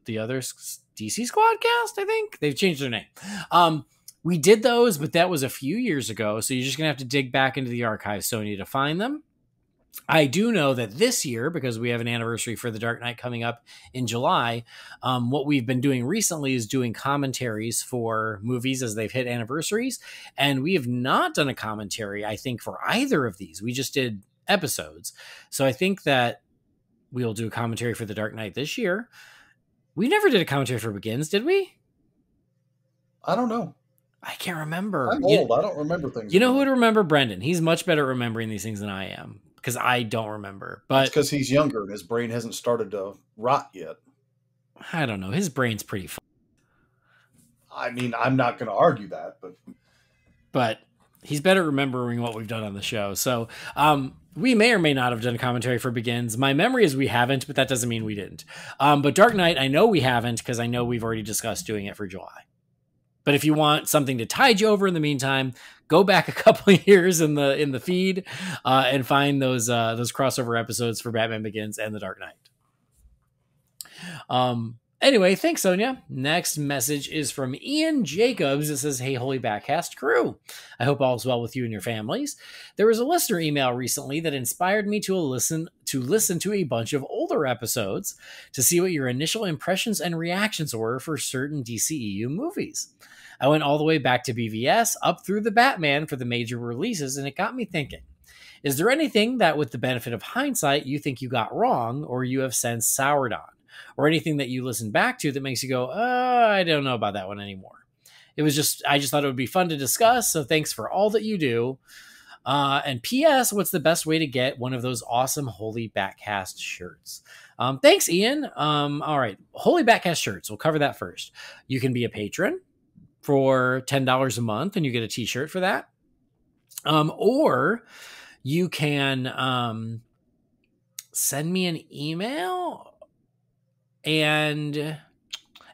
the other DC Squad cast, I think. They've changed their name. We did those, but that was a few years ago, so you're just going to have to dig back into the archives, Sony, to find them. I do know that this year, because we have an anniversary for The Dark Knight coming up in July, what we've been doing recently is doing commentaries for movies as they've hit anniversaries. And we have not done a commentary, I think, for either of these. We just did episodes. So I think that we'll do a commentary for The Dark Knight this year. We never did a commentary for Begins, did we? I don't know. I can't remember. I'm old. I don't remember things. You know who would remember? Brendan. He's much better at remembering these things than I am. Because I don't remember. But because he's younger and his brain hasn't started to rot yet. I don't know. His brain's pretty fun. I mean, I'm not going to argue that, but he's better at remembering what we've done on the show. So we may or may not have done a commentary for Begins. My memory is we haven't, but that doesn't mean we didn't. But Dark Knight, I know we haven't because I know we've already discussed doing it for July. But if you want something to tide you over in the meantime, go back a couple of years in the feed and find those crossover episodes for Batman Begins and The Dark Knight. Anyway, thanks, Sonia. Next message is from Ian Jacobs. It says, "Hey, Holy BatCast crew. I hope all is well with you and your families. There was a listener email recently that inspired me to listen to a bunch of older episodes to see what your initial impressions and reactions were for certain DCEU movies. I went all the way back to BVS, up through the Batman for the major releases, and it got me thinking. Is there anything that, with the benefit of hindsight, you think you got wrong or you have since soured on? Or anything that you listen back to that makes you go, I don't know about that one anymore. I just thought it would be fun to discuss. So thanks for all that you do. And P.S. What's the best way to get one of those awesome Holy BatCast shirts?" Thanks, Ian. All right. Holy BatCast shirts. We'll cover that first. You can be a patron for $10 a month and you get a t-shirt for that. Or you can send me an email. And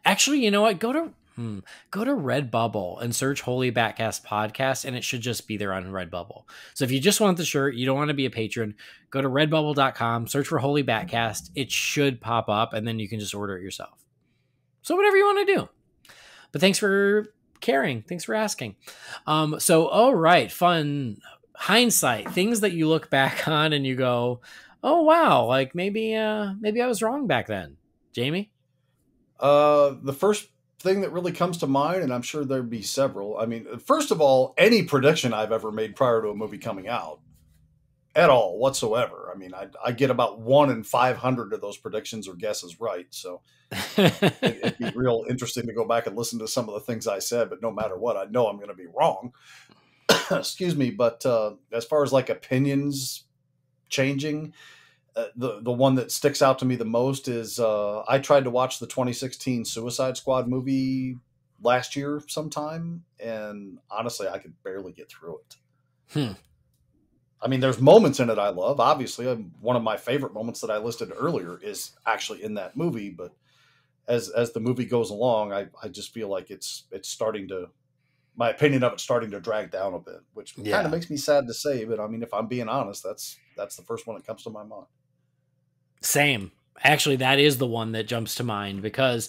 actually, you know what? Go to Redbubble and search Holy BatCast Podcast, and it should just be there on Redbubble. So if you just want the shirt, you don't want to be a patron, go to redbubble.com, search for Holy BatCast. It should pop up, and then you can just order it yourself. So whatever you want to do. But thanks for caring. Thanks for asking. All right, fun hindsight, things that you look back on and you go, oh wow, like maybe I was wrong back then. Jamie? The first thing that really comes to mind, and I'm sure there'd be several. I mean, first of all, any prediction I've ever made prior to a movie coming out at all whatsoever. I mean, I get about 1 in 500 of those predictions or guesses right. So it'd be real interesting to go back and listen to some of the things I said, but no matter what, I know I'm going to be wrong. Excuse me. But as far as like opinions changing, the one that sticks out to me the most is I tried to watch the 2016 Suicide Squad movie last year sometime, and honestly, I could barely get through it. I mean, there's moments in it I love. Obviously, one of my favorite moments that I listed earlier is actually in that movie. But as the movie goes along, I just feel like it's starting to, my opinion of it's starting to drag down a bit, which kind of makes me sad to say. But I mean, if I'm being honest, that's the first one that comes to my mind. Same. Actually, that is the one that jumps to mind because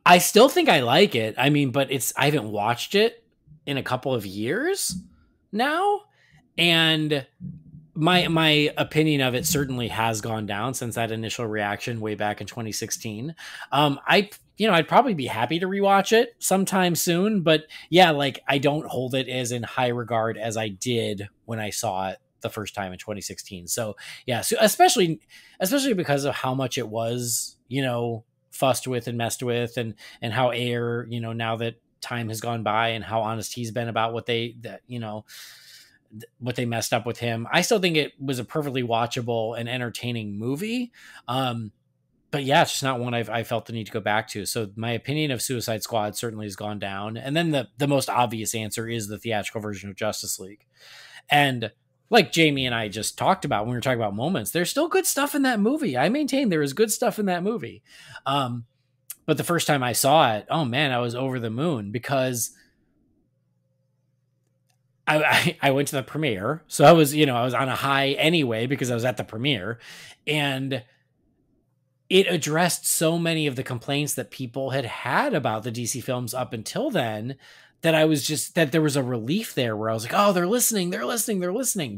I still think I like it. I mean, but I haven't watched it in a couple of years now. And my opinion of it certainly has gone down since that initial reaction way back in 2016. I'd probably be happy to rewatch it sometime soon, but yeah, like I don't hold it as in high regard as I did when I saw it the first time in 2016. So yeah, so especially because of how much it was, fussed with and messed with and how Ayer, now that time has gone by and how honest he's been about what they messed up with him. I still think it was a perfectly watchable and entertaining movie. But yeah, it's just not one I felt the need to go back to. So my opinion of Suicide Squad certainly has gone down. And then the most obvious answer is the theatrical version of Justice League. And like Jamie and I just talked about when we were talking about moments, there's still good stuff in that movie. I maintain there is good stuff in that movie. But the first time I saw it, oh man, I was over the moon because I went to the premiere. So I was on a high anyway because I was at the premiere, and it addressed so many of the complaints that people had about the DC films up until then that there was a relief there where I was like, oh, they're listening.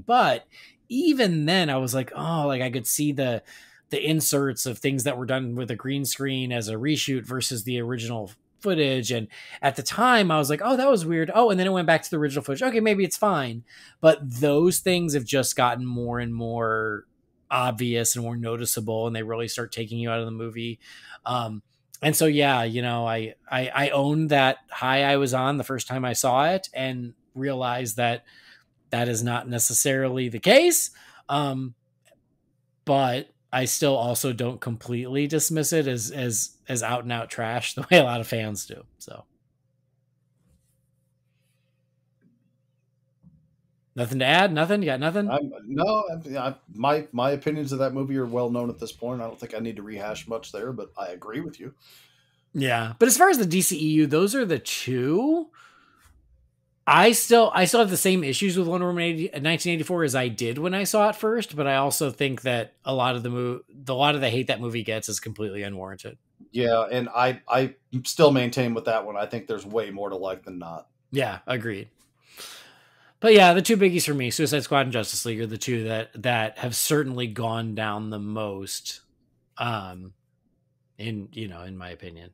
But even then I was like, oh, like I could see the inserts of things that were done with a green screen as a reshoot versus the original footage. And at the time I was like, oh, that was weird. Oh, and then it went back to the original footage. Okay, maybe it's fine. But those things have just gotten more and more obvious and more noticeable, and they really start taking you out of the movie. And so, yeah, I own that high I was on the first time I saw it and realized that is not necessarily the case. But I still also don't completely dismiss it as out and out trash the way a lot of fans do. So nothing to add? Nothing? You got nothing? My opinions of that movie are well known at this point. I don't think I need to rehash much there, but I agree with you. Yeah. But as far as the DCEU, those are the two. I still have the same issues with Wonder Woman 1984 as I did when I saw it first, but I also think that a lot of the hate that movie gets is completely unwarranted. Yeah, and I still maintain with that one. I think there's way more to like than not. Yeah, agreed. But yeah, the two biggies for me, Suicide Squad and Justice League, are the two that have certainly gone down the most, in my opinion.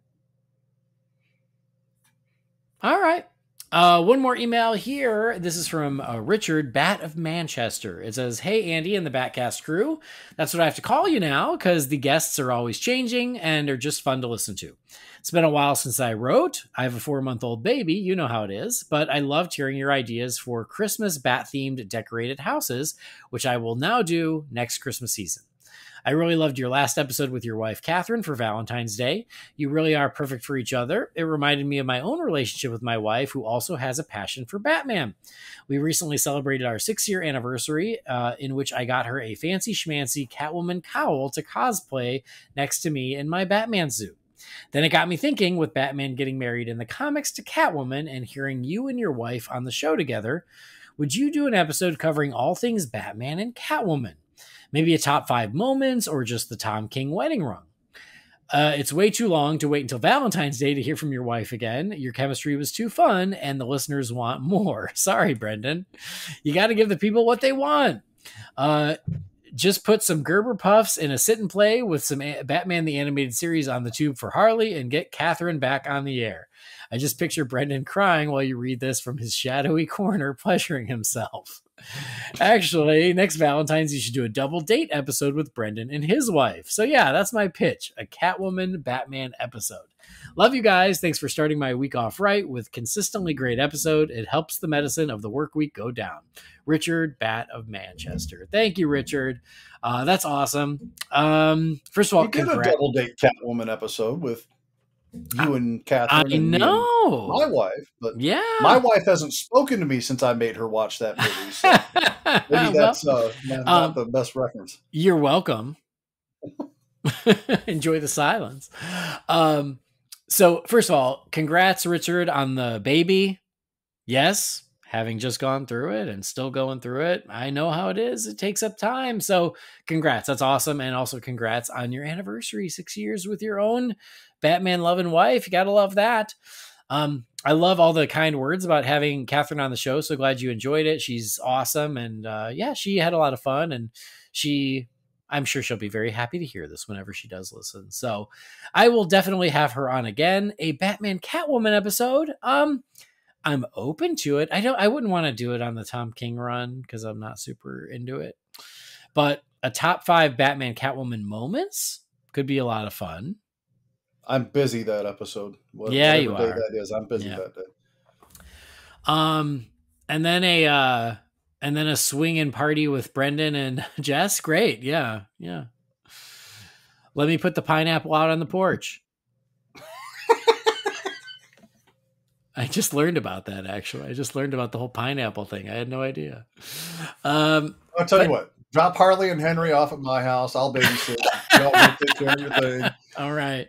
All right. One more email here. This is from Richard, Bat of Manchester. It says, "Hey, Andy and the BatCast crew. That's what I have to call you now because the guests are always changing and are just fun to listen to. It's been a while since I wrote. I have a 4-month-old baby. You know how it is. But I loved hearing your ideas for Christmas bat-themed decorated houses, which I will now do next Christmas season. I really loved your last episode with your wife, Catherine, for Valentine's Day. You really are perfect for each other. It reminded me of my own relationship with my wife, who also has a passion for Batman. We recently celebrated our 6-year anniversary, in which I got her a fancy schmancy Catwoman cowl to cosplay next to me in my Batman suit. Then it got me thinking, with Batman getting married in the comics to Catwoman and hearing you and your wife on the show together, would you do an episode covering all things Batman and Catwoman? Maybe a top 5 moments or just the Tom King wedding rung. It's way too long to wait until Valentine's Day to hear from your wife again. Your chemistry was too fun and the listeners want more. Sorry, Brendan. You got to give the people what they want. Just put some Gerber puffs in a sit and play with some Batman the Animated Series on the tube for Harley and get Catherine back on the air. I just picture Brendan crying while you read this from his shadowy corner, pleasuring himself. Actually, next Valentine's, you should do a double date episode with Brendan and his wife. So yeah, that's my pitch, a Catwoman Batman episode. Love you guys. Thanks for starting my week off right with consistently great episode. It helps the medicine of the work week go down. Richard, Bat of Manchester. Thank you, Richard. That's awesome. First of all, we did a double date Catwoman episode with you and Catherine. I know. And my wife, but yeah, my wife hasn't spoken to me since I made her watch that movie. So maybe that's not the best reference. You're welcome. Enjoy the silence. So first of all, congrats, Richard, on the baby. Yes, having just gone through it and still going through it, I know how it is. It takes up time. So congrats. That's awesome. And also congrats on your anniversary, 6 years with your own Batman loving wife. You got to love that. I love all the kind words about having Catherine on the show. So glad you enjoyed it. She's awesome. And yeah, she had a lot of fun, and I'm sure she'll be very happy to hear this whenever she does listen. So I will definitely have her on again. A Batman Catwoman episode. I'm open to it. I wouldn't want to do it on the Tom King run because I'm not super into it. But a top 5 Batman Catwoman moments could be a lot of fun. I'm busy that episode. Yeah, you are. Day that is, I'm busy that day. And then a swinging party with Brendan and Jess. Great. Yeah. Yeah. Let me put the pineapple out on the porch. I just learned about that, actually. I just learned about the whole pineapple thing. I had no idea. I'll tell you what. Drop Harley and Henry off at my house. I'll babysit. Y'all take care of your thing. All right.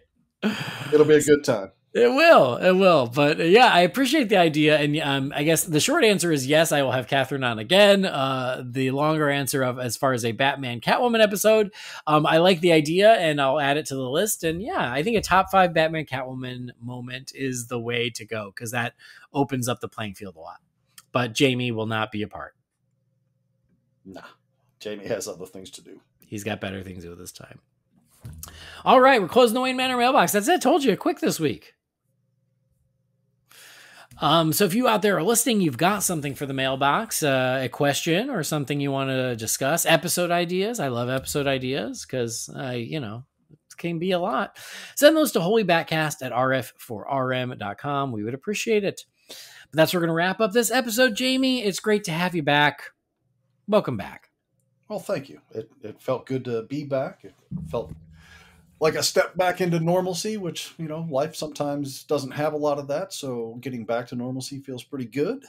It'll be a good time. It will. But yeah, I appreciate the idea. And I guess the short answer is yes, I will have Catherine on again. The longer answer of as far as a Batman Catwoman episode, I like the idea and I'll add it to the list. And yeah, I think a top 5 Batman Catwoman moment is the way to go because that opens up the playing field a lot. But Jamie will not be a part. Nah, Jamie has other things to do. He's got better things to do this time. All right, we're closing the Wayne Manor mailbox. That's it. Told you, quick this week. So if you out there are listening, you've got something for the mailbox, a question or something you want to discuss, episode ideas. I love episode ideas because, it can be a lot. Send those to holybatcast@rf4rm.com. We would appreciate it. But that's where we're going to wrap up this episode. Jamie, it's great to have you back. Welcome back. Well, thank you. It felt good to be back. It felt like a step back into normalcy, which, life sometimes doesn't have a lot of that. So getting back to normalcy feels pretty good.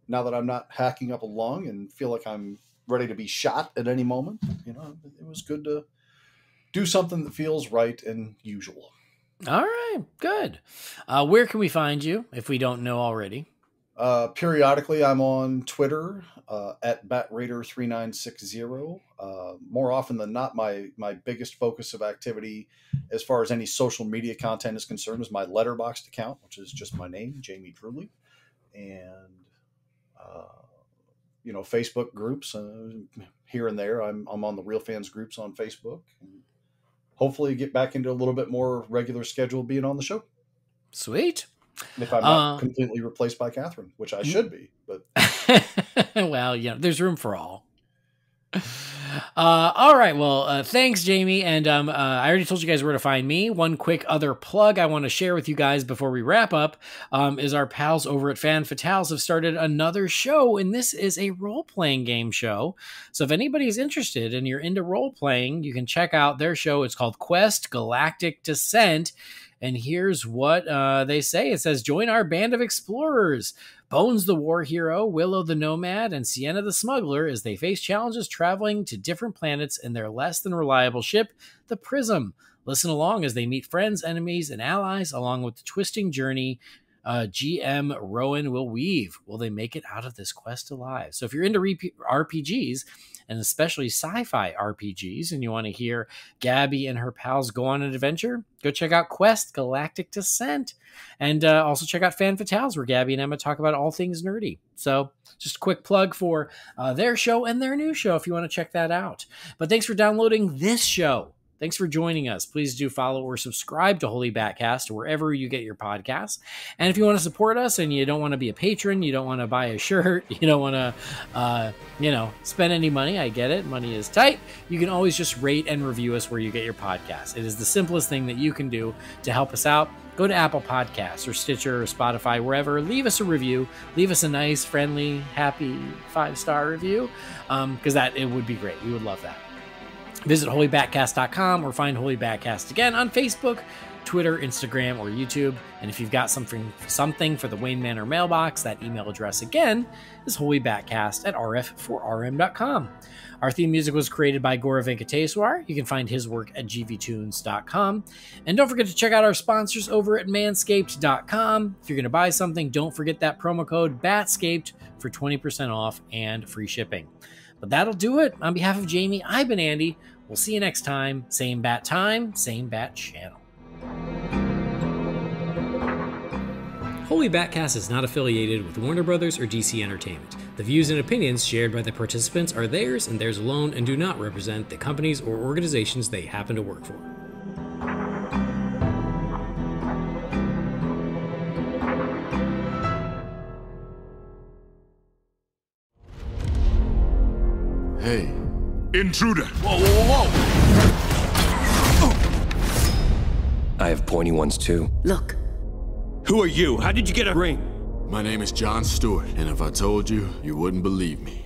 Now that I'm not hacking up a lung and feel like I'm ready to be shot at any moment, it was good to do something that feels right and usual. All right, good. Where can we find you if we don't know already? Periodically, I'm on Twitter at BatRaider3960. More often than not, my biggest focus of activity as far as any social media content is concerned is my Letterboxd account, which is just my name, Jamie Drewley. And, Facebook groups here and there. I'm on the Real Fans groups on Facebook. And hopefully get back into a little bit more regular schedule being on the show. Sweet. If I'm not completely replaced by Catherine, which I should be, but well, there's room for all. All right. Well, thanks, Jamie. And I already told you guys where to find me. One quick other plug I want to share with you guys before we wrap up is our pals over at Fan Fatales have started another show, and this is a role-playing game show. So if anybody's interested and you're into role-playing, you can check out their show. It's called Quest Galactic Descent. And here's what they say. It says, join our band of explorers. Bones the war hero, Willow the nomad, and Sienna the smuggler as they face challenges traveling to different planets in their less than reliable ship, the Prism. Listen along as they meet friends, enemies, and allies along with the twisting journey GM Rowan will weave. Will they make it out of this quest alive? So if you're into RPGs, and especially sci-fi RPGs, and you want to hear Gabby and her pals go on an adventure, go check out Quest Galactic Descent. And also check out Fan Fatales, where Gabby and Emma talk about all things nerdy. So just a quick plug for their show and their new show if you want to check that out. But thanks for downloading this show. Thanks for joining us. Please do follow or subscribe to Holy BatCast wherever you get your podcasts. And if you want to support us and you don't want to be a patron, you don't want to buy a shirt, you don't want to, spend any money, I get it. Money is tight. You can always just rate and review us where you get your podcasts. It is the simplest thing that you can do to help us out. Go to Apple Podcasts or Stitcher or Spotify, wherever. Leave us a review. Leave us a nice, friendly, happy 5-star review because it would be great. We would love that. Visit holybatcast.com or find Holy BatCast again on Facebook, Twitter, Instagram, or YouTube. And if you've got something for the Wayne Manor mailbox, that email address again is holybatcast@rf4rm.com. Our theme music was created by Gaura Venkateswar. You can find his work at gvtunes.com. And don't forget to check out our sponsors over at manscaped.com. If you're going to buy something, don't forget that promo code BATSCAPED for 20% off and free shipping. But that'll do it. On behalf of Jamie, I've been Andy. We'll see you next time. Same bat time, same bat channel. Holy BatCast is not affiliated with Warner Brothers or DC Entertainment. The views and opinions shared by the participants are theirs and theirs alone and do not represent the companies or organizations they happen to work for. Hey. Intruder! Whoa, whoa, whoa! I have pointy ones too. Look. Who are you? How did you get a ring? My name is John Stewart, and if I told you, you wouldn't believe me.